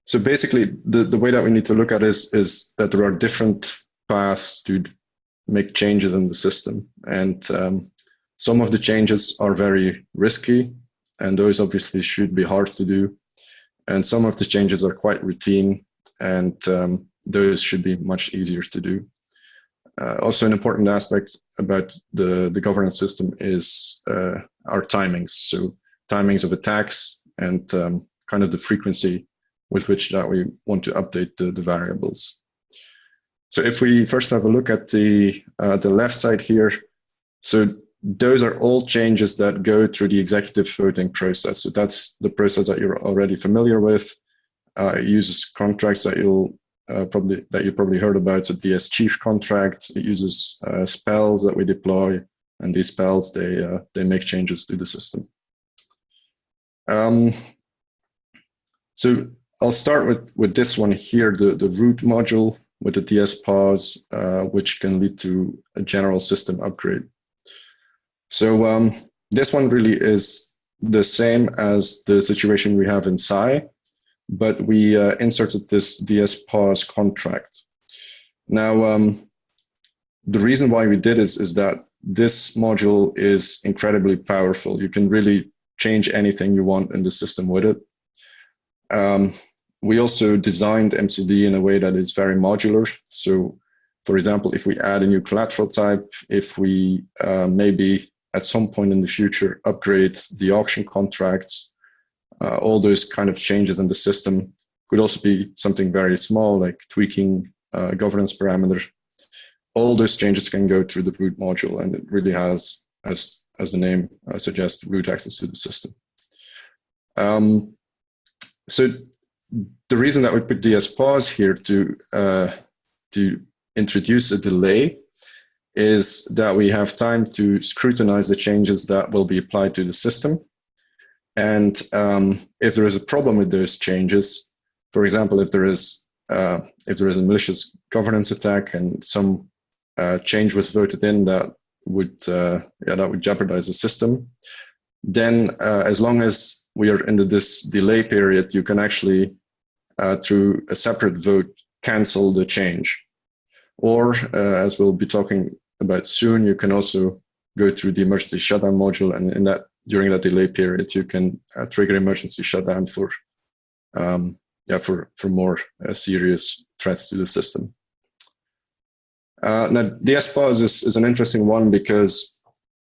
So basically, the way that we need to look at is that there are different paths to make changes in the system. And some of the changes are very risky, and those obviously should be hard to do. And some of the changes are quite routine, and those should be much easier to do. Also, an important aspect about the governance system is our timings. So timings of attacks and kind of the frequency with which that we want to update the variables. So if we first have a look at the left side here, so those are all changes that go through the executive voting process. So that's the process that you're already familiar with. It uses contracts that you probably heard about. So DS Chief contract. It uses spells that we deploy, and these spells they make changes to the system. So I'll start with this one here, the root module with the DS pause, which can lead to a general system upgrade. So this one really is the same as the situation we have in Psi, but we inserted this DS pause contract. Now, the reason why we did is that this module is incredibly powerful. You can really change anything you want in the system with it. We also designed MCD in a way that is very modular. So, for example, if we add a new collateral type, if we maybe at some point in the future upgrade the auction contracts, all those kind of changes in the system could also be something very small, like tweaking governance parameters. All those changes can go through the root module, and it really has, as the name suggests, root access to the system. So the reason that we put DS pause here to introduce a delay is that we have time to scrutinize the changes that will be applied to the system. And if there is a problem with those changes, for example, if there is a malicious governance attack and some change was voted in that would jeopardize the system, then as long as we are in this delay period, you can actually, through a separate vote, cancel the change. Or, as we'll be talking about soon, you can also go through the emergency shutdown module, and during that delay period, you can trigger emergency shutdown for more serious threats to the system. Now, DS pause is an interesting one because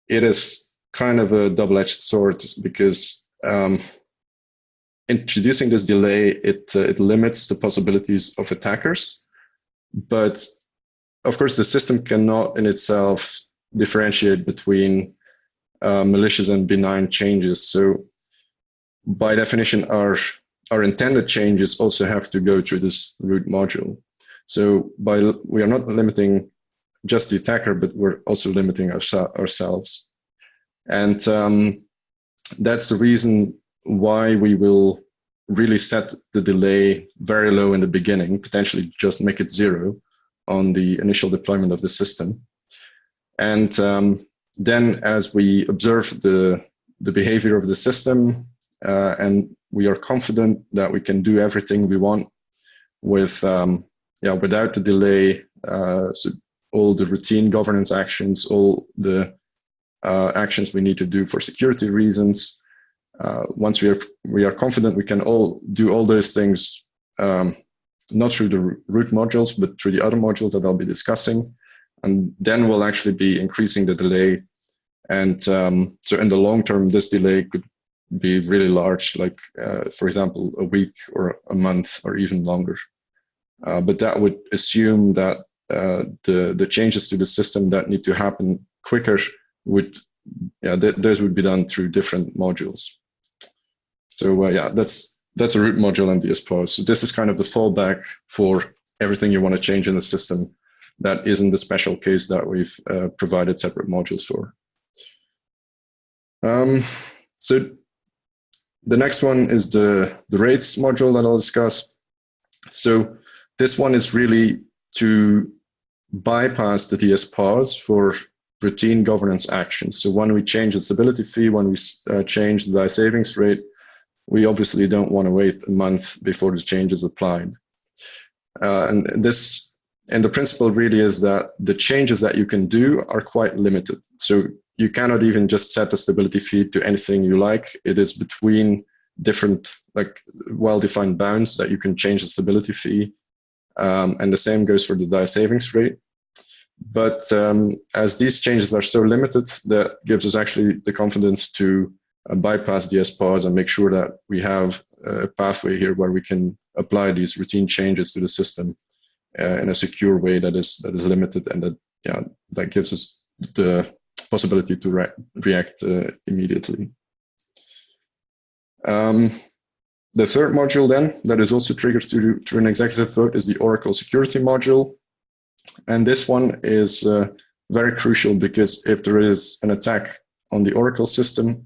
it is kind of a double-edged sword, because introducing this delay, it limits the possibilities of attackers, but of course, the system cannot in itself differentiate between malicious and benign changes. So by definition, our intended changes also have to go through this root module. So we are not limiting just the attacker, but we're also limiting ourselves. And that's the reason why we will really set the delay very low in the beginning, potentially just make it 0 on the initial deployment of the system. And then as we observe the behavior of the system, and we are confident that we can do everything we want with without the delay, so all the routine governance actions, all the actions we need to do for security reasons. Once we are confident we can do all those things, not through the root modules, but through the other modules that I'll be discussing. And then we'll actually be increasing the delay. And so in the long term, this delay could be really large, like, for example, a week or a month or even longer. But that would assume that the changes to the system that need to happen quicker those would be done through different modules. So that's a root module and DS pause. So this is kind of the fallback for everything you want to change in the system that isn't the special case that we've provided separate modules for. So the next one is the rates module that I'll discuss. So this one is really to bypass the DS pause for routine governance actions. So when we change the stability fee, when we change the savings rate, we obviously don't want to wait a month before the change is applied. And this And the principle really is that the changes that you can do are quite limited. So you cannot even just set the stability fee to anything you like. It is between different, like, well-defined bounds that you can change the stability fee. And the same goes for the DAI savings rate. But as these changes are so limited, that gives us actually the confidence to bypass DS pause and make sure that we have a pathway here where we can apply these routine changes to the system in a secure way that is limited, and that gives us the possibility to react immediately. The third module then that is also triggered through an executive vote is the Oracle security module. And this one is very crucial because if there is an attack on the Oracle system,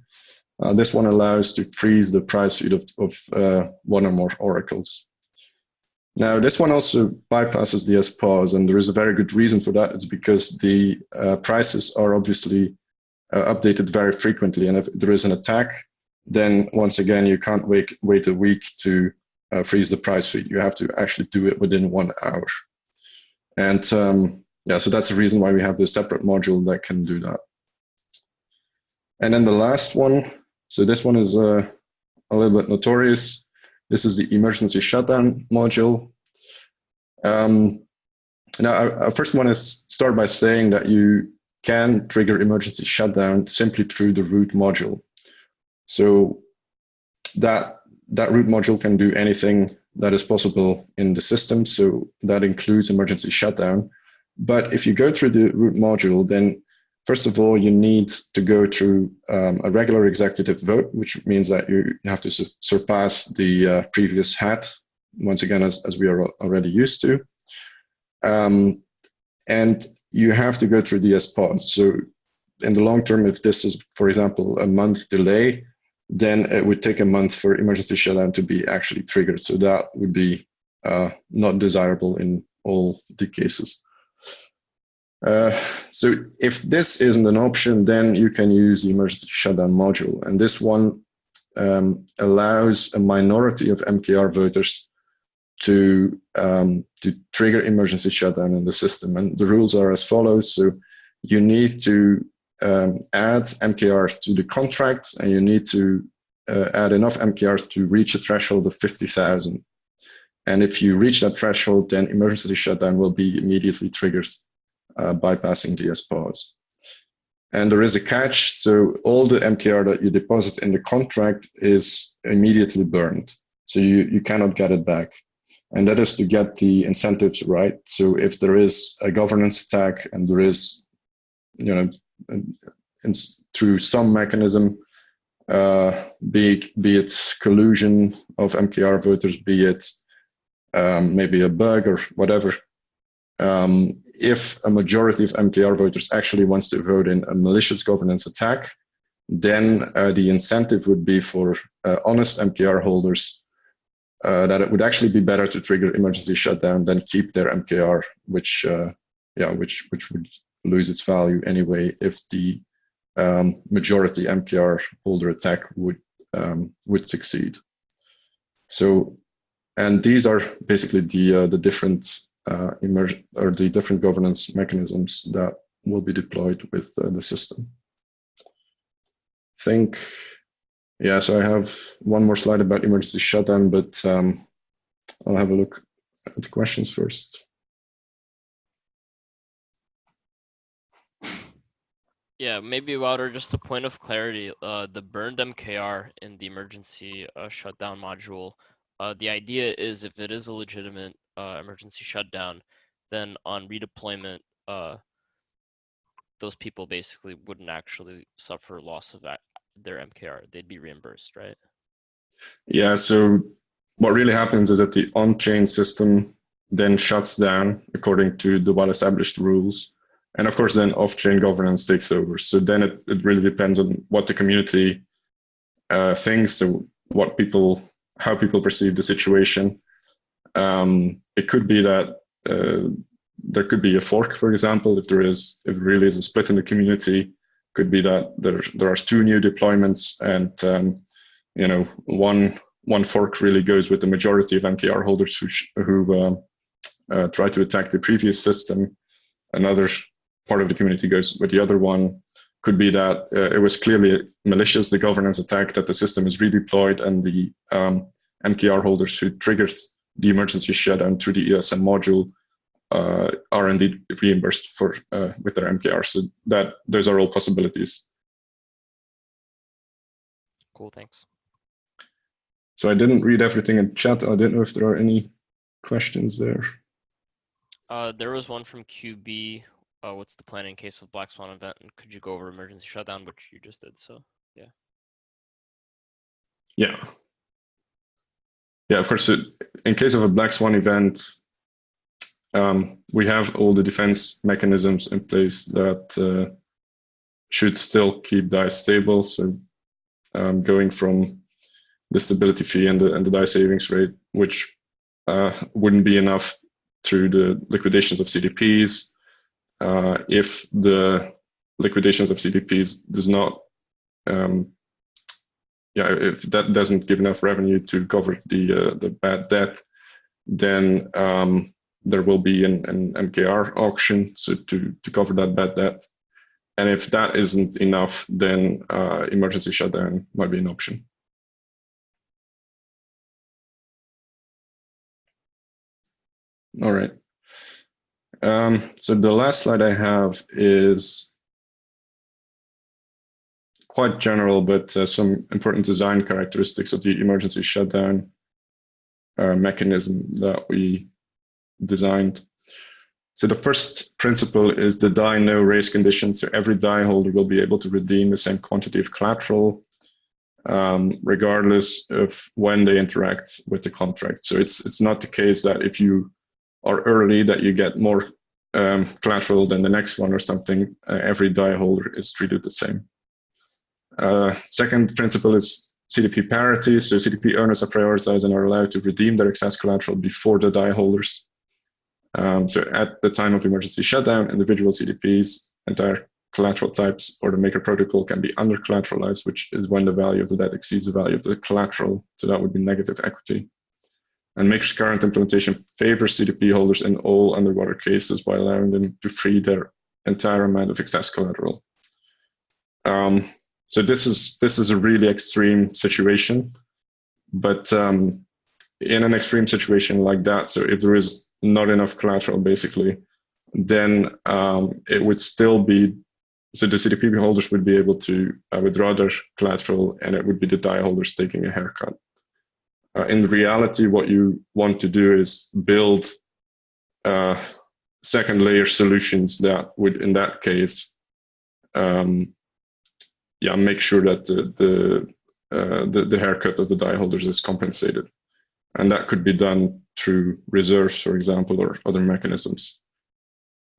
this one allows to freeze the price feed of one or more oracles. Now, this one also bypasses DS pause, and there is a very good reason for that. It's because the prices are obviously updated very frequently, and if there is an attack, then once again, you can't wait a week to freeze the price feed. You have to actually do it within 1 hour. And so that's the reason why we have this separate module that can do that. And then the last one, so this one is a little bit notorious. This is the emergency shutdown module. Now, I first want to start by saying that you can trigger emergency shutdown simply through the root module. So that root module can do anything that is possible in the system. So that includes emergency shutdown. But if you go through the root module, then first of all, you need to go through a regular executive vote, which means that you have to surpass the previous hat, once again, as we are already used to. And you have to go through DS pause. So in the long term, if this is, for example, a month delay, then it would take a month for emergency shutdown to be actually triggered. So that would be not desirable in all the cases. So if this isn't an option, then you can use the emergency shutdown module. And this one allows a minority of MKR voters to trigger emergency shutdown in the system. And the rules are as follows. So you need to add MKR to the contract, and you need to add enough MKR to reach a threshold of 50,000. And if you reach that threshold, then emergency shutdown will be immediately triggered, bypassing DS pause. And there is a catch, so all the MKR that you deposit in the contract is immediately burned. So you cannot get it back. And that is to get the incentives right. So if there is a governance attack and there is, through some mechanism, be it collusion of MKR voters, be it maybe a bug or whatever, if a majority of MKR voters actually wants to vote in a malicious governance attack, then the incentive would be for honest MKR holders that it would actually be better to trigger emergency shutdown than keep their MKR, which would lose its value anyway if the majority MKR holder attack would succeed. So, and these are basically the different the different governance mechanisms that will be deployed with the system. So I have one more slide about emergency shutdown, but I'll have a look at the questions first. Yeah, maybe Wouter, just a point of clarity, the burned MKR in the emergency shutdown module, the idea is if it is a legitimate emergency shutdown, then on redeployment, those people basically wouldn't actually suffer loss of their MKR. They'd be reimbursed, right? Yeah, so what really happens is that the on-chain system then shuts down according to the well-established rules. And of course, then off-chain governance takes over. So then it really depends on what the community thinks, so how people perceive the situation. It could be that there could be a fork, for example, if it really is a split in the community. Could be that there are two new deployments, and one fork really goes with the majority of MKR holders who try to attack the previous system. Another part of the community goes with the other one. Could be that it was clearly malicious, the governance attack, that the system is redeployed, and the MKR holders who triggered the emergency shutdown through the ESM module are indeed reimbursed for with their MKR. So that those are all possibilities. Cool, thanks. So I didn't read everything in chat. I didn't know if there are any questions there. There was one from QB. What's the plan in case of Black Swan event? And could you go over emergency shutdown, which you just did? So yeah. Yeah, of course. In case of a Black Swan event, we have all the defense mechanisms in place that should still keep DAI stable. So going from the stability fee and the DAI savings rate, which wouldn't be enough through the liquidations of CDPs. If the liquidations of CDPs does not, if that doesn't give enough revenue to cover the bad debt, then there will be an MKR auction to cover that bad debt. And if that isn't enough, then emergency shutdown might be an option. All right. So the last slide I have is quite general, but some important design characteristics of the emergency shutdown mechanism that we designed. So the first principle is the DAI no raise condition. So every DAI holder will be able to redeem the same quantity of collateral, regardless of when they interact with the contract. So it's not the case that if you are early that you get more collateral than the next one or something. Every DAI holder is treated the same. Second principle is CDP parity. So CDP owners are prioritized and are allowed to redeem their excess collateral before the DAI holders. So at the time of emergency shutdown, individual CDPs, entire collateral types, or the Maker protocol can be under collateralized, which is when the value of the debt exceeds the value of the collateral. So that would be negative equity. And Maker's current implementation favors CDP holders in all underwater cases by allowing them to free their entire amount of excess collateral. So this is a really extreme situation, but in an extreme situation like that, so if there is not enough collateral, basically, then it would still be, so the CDP holders would be able to withdraw their collateral, and it would be the DAI holders taking a haircut. In reality, what you want to do is build second layer solutions that would, in that case, make sure that the haircut of the DAI holders is compensated. And that could be done through reserves, for example, or other mechanisms.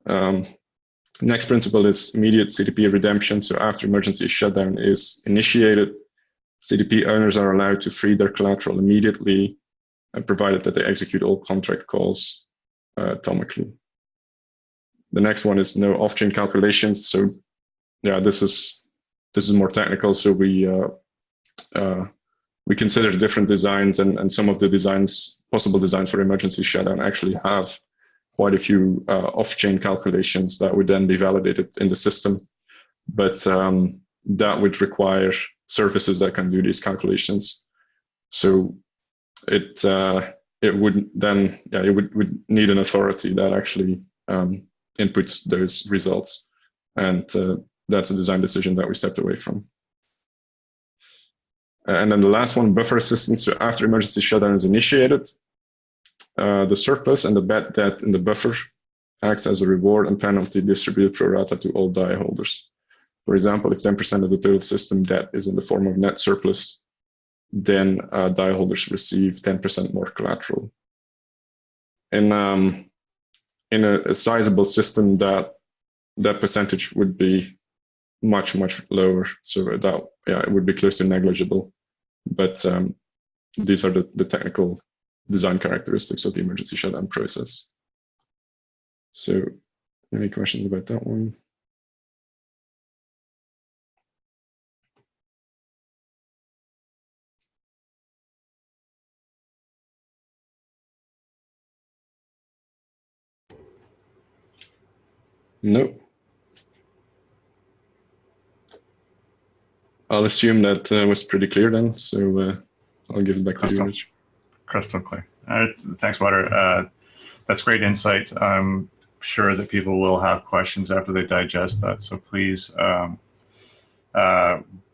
Next principle is immediate CDP redemption. So after emergency shutdown is initiated, CDP owners are allowed to free their collateral immediately, provided that they execute all contract calls atomically. The next one is no off-chain calculations. So yeah, this is more technical. So we consider different designs, and some of the possible designs for emergency shutdown actually have quite a few off-chain calculations that would then be validated in the system. But that would require services that can do these calculations. So it would then, it would need an authority that actually inputs those results. And that's a design decision that we stepped away from. And then the last one, buffer assistance. So after emergency shutdown is initiated, the surplus and the bad debt in the buffer acts as a reward and penalty distributed pro rata to all DAI holders. For example, if 10% of the total system debt is in the form of net surplus, then DAI holders receive 10% more collateral. In a sizable system, that percentage would be much lower. So that it would be close to negligible. But these are the technical design characteristics of the emergency shutdown process. So any questions about that one? No. I'll assume that was pretty clear then, so I'll give it back to you, Rich. Crystal clear. All right, thanks, Wouter. That's great insight. I'm sure that people will have questions after they digest that, so please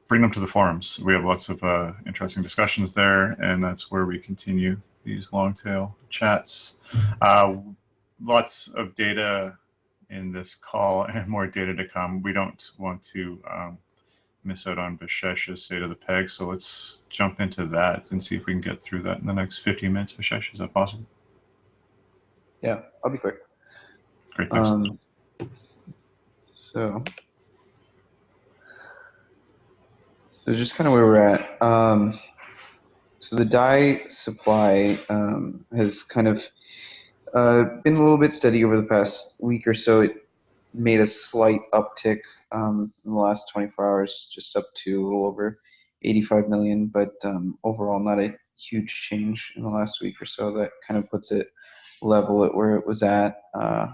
bring them to the forums. We have lots of interesting discussions there, and that's where we continue these long tail chats. Lots of data in this call and more data to come. We don't want to miss out on Vishesh's State of the Peg, so let's jump into that and see if we can get through that in the next 15 minutes. Vishesh, is that possible? Yeah, I'll be quick. Great, thanks. So just kind of where we're at. So the DAI supply has kind of been a little bit steady over the past week or so. It made a slight uptick in the last 24 hours, just up to a little over 85 million, but overall not a huge change in the last week or so. That kind of puts it level at where it was at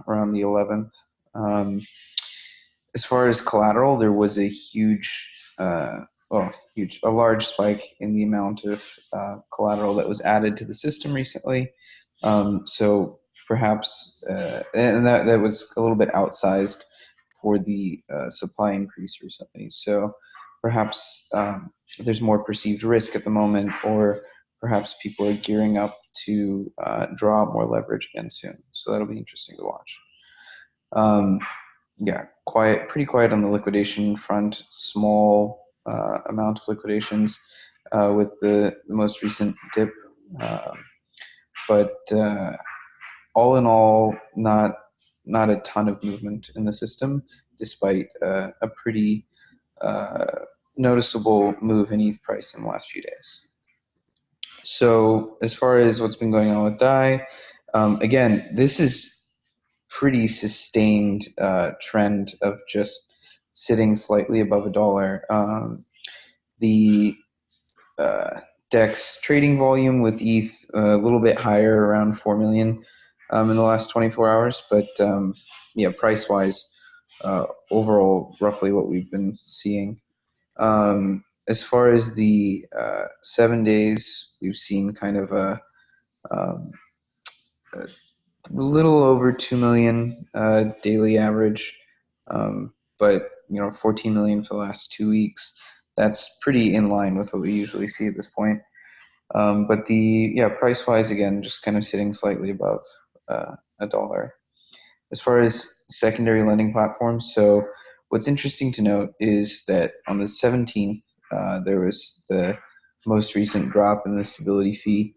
around the 11th. As far as collateral, there was a a large spike in the amount of collateral that was added to the system recently. So perhaps, and that was a little bit outsized for the supply increase recently. So perhaps there's more perceived risk at the moment, or perhaps people are gearing up to draw out more leverage again soon. So that'll be interesting to watch. Yeah, pretty quiet on the liquidation front. Small amount of liquidations with the most recent dip, but all in all, not a ton of movement in the system, despite a pretty noticeable move in ETH price in the last few days. So as far as what's been going on with DAI, again, this is pretty sustained trend of just sitting slightly above $1. The DEX trading volume with ETH a little bit higher, around 4 million in the last 24 hours, but yeah, price-wise, overall, roughly what we've been seeing. As far as the 7 days, we've seen kind of a little over 2 million daily average, but 14 million for the last 2 weeks. That's pretty in line with what we usually see at this point. But price-wise, again, just kind of sitting slightly above $1. As far as secondary lending platforms, so what's interesting to note is that on the 17th, there was the most recent drop in the stability fee.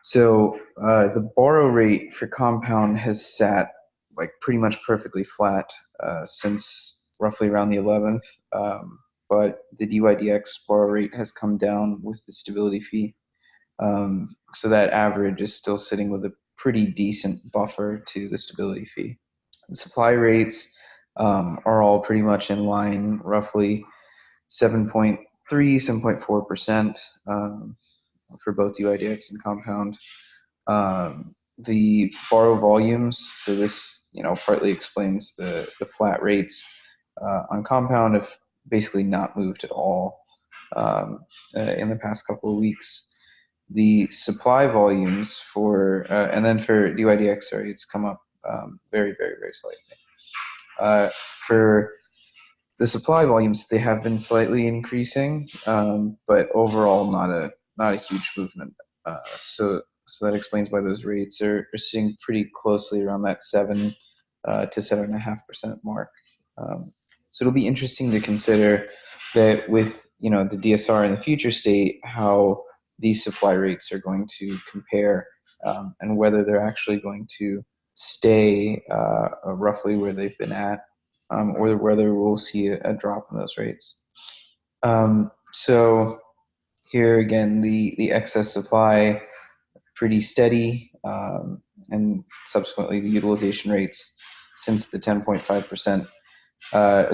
So the borrow rate for Compound has sat like pretty much perfectly flat since roughly around the 11th. But the DYDX borrow rate has come down with the stability fee. So that average is still sitting with a pretty decent buffer to the stability fee. The supply rates are all pretty much in line, roughly 7.3, 7.4%. For both DYDX and Compound. The borrow volumes, so this partly explains the flat rates on Compound, have basically not moved at all in the past couple of weeks. The supply volumes and then for DYDX, sorry, it's come up very, very, very slightly. For the supply volumes, they have been slightly increasing, but overall not a huge movement. So that explains why those rates are sitting pretty closely around that 7 to 7.5% mark. So it'll be interesting to consider that with the DSR in the future state, how these supply rates are going to compare, and whether they're actually going to stay roughly where they've been at, or whether we'll see a drop in those rates. So here again, the excess supply pretty steady, and subsequently the utilization rates since the 10.5%,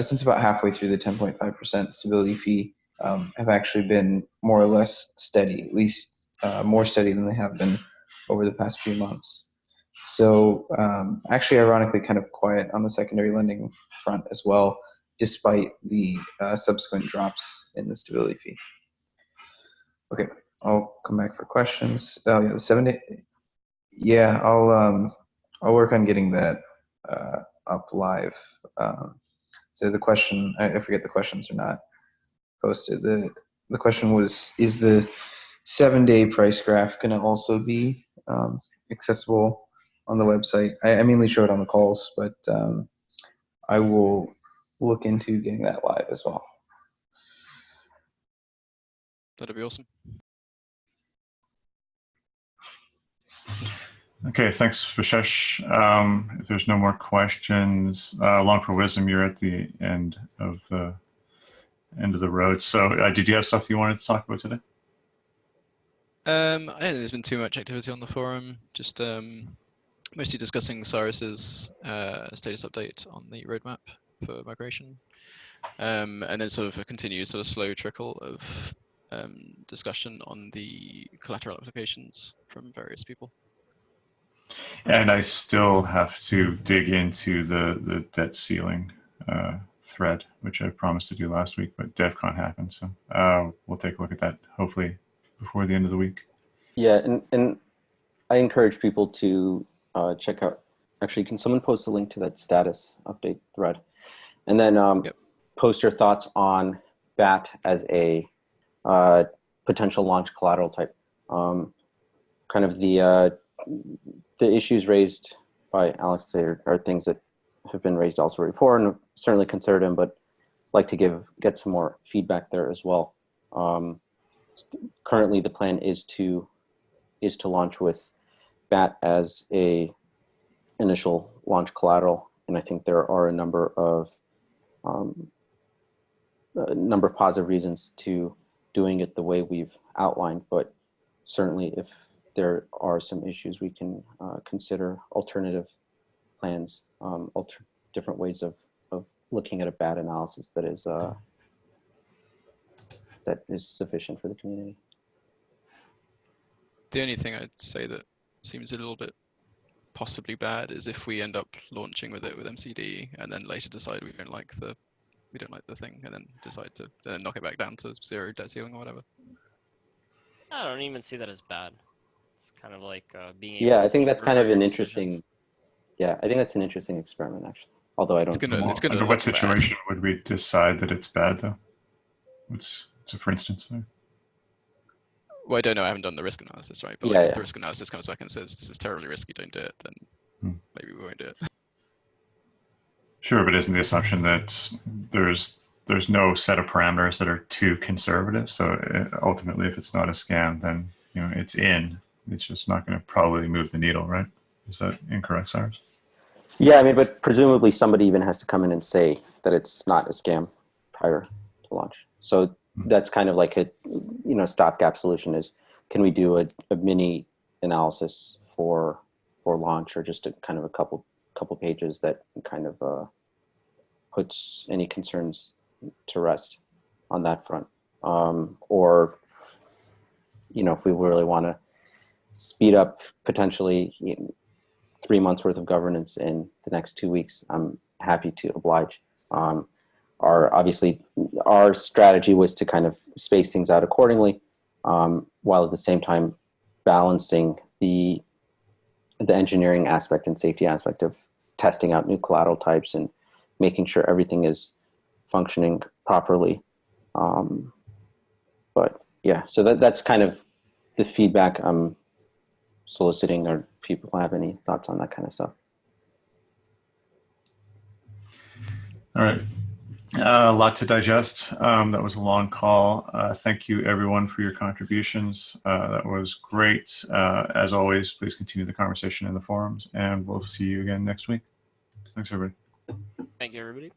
since about halfway through the 10.5% stability fee, have actually been more or less steady, at least more steady than they have been over the past few months. So actually, ironically, kind of quiet on the secondary lending front as well, despite the subsequent drops in the stability fee. Okay, I'll come back for questions. Oh yeah, the 7 day. Yeah, I'll work on getting that up live. So the question, I forget the questions are not posted. The question was, is the 7 day price graph going to also be accessible on the website? I mainly show it on the calls, but I will look into getting that live as well. That'd be awesome. Okay, thanks, Vishesh. If there's no more questions, LongForWisdom, you're at the end of the road. So, did you have stuff you wanted to talk about today? I don't think there's been too much activity on the forum. Just mostly discussing Cyrus's status update on the roadmap for migration, and then sort of a continued sort of slow trickle of discussion on the collateral applications from various people. And I still have to dig into the debt ceiling thread, which I promised to do last week, but DevCon happened, so we'll take a look at that hopefully before the end of the week. Yeah, and I encourage people to check out. Actually, can someone post a link to that status update thread, and then post your thoughts on BAT as a potential launch collateral type. Kind of the issues raised by Alex are things that have been raised also before, and certainly considered him, but like to get some more feedback there as well. Currently, the plan is to launch with BAT as a initial launch collateral, and I think there are a number of positive reasons to doing it the way we've outlined. But certainly, if there are some issues, we can consider alternative plans, different ways of looking at a BAT analysis that is sufficient for the community. The only thing I'd say that seems a little bit possibly bad is if we end up launching with it with MCD and then later decide we don't like the thing, and then decide to knock it back down to 0 debt ceiling or whatever. I don't even see that as bad. It's kind of like being able Yeah, to I think that's kind of revert an your interesting. decisions. Yeah, I think that's an interesting experiment, actually. Although I don't. Under what situation would we decide that it's bad, though? What's for instance there? Well, I don't know. I haven't done the risk analysis, right? But Yeah, if the risk analysis comes back and says this is terribly risky, don't do it, then maybe we won't do it. Sure, but isn't the assumption that there's no set of parameters that are too conservative? So ultimately, if it's not a scam, then it's in. It's just not going to probably move the needle, right? Is that incorrect, Cyrus? Yeah, I mean, but presumably somebody even has to come in and say that it's not a scam prior to launch. So that's kind of like a stopgap solution. Is can we do a mini analysis for launch, or just a kind of a couple pages that kind of puts any concerns to rest on that front, or if we really want to speed up potentially 3 months worth of governance in the next 2 weeks, I'm happy to oblige. Obviously our strategy was to kind of space things out accordingly, while at the same time balancing the engineering aspect and safety aspect of testing out new collateral types and making sure everything is functioning properly. But yeah, so that's kind of the feedback I'm soliciting, or people have any thoughts on that kind of stuff. All right. A lot to digest. That was a long call. Thank you, everyone, for your contributions. That was great. As always, please continue the conversation in the forums, and we'll see you again next week. Thanks, everybody. Thank you, everybody.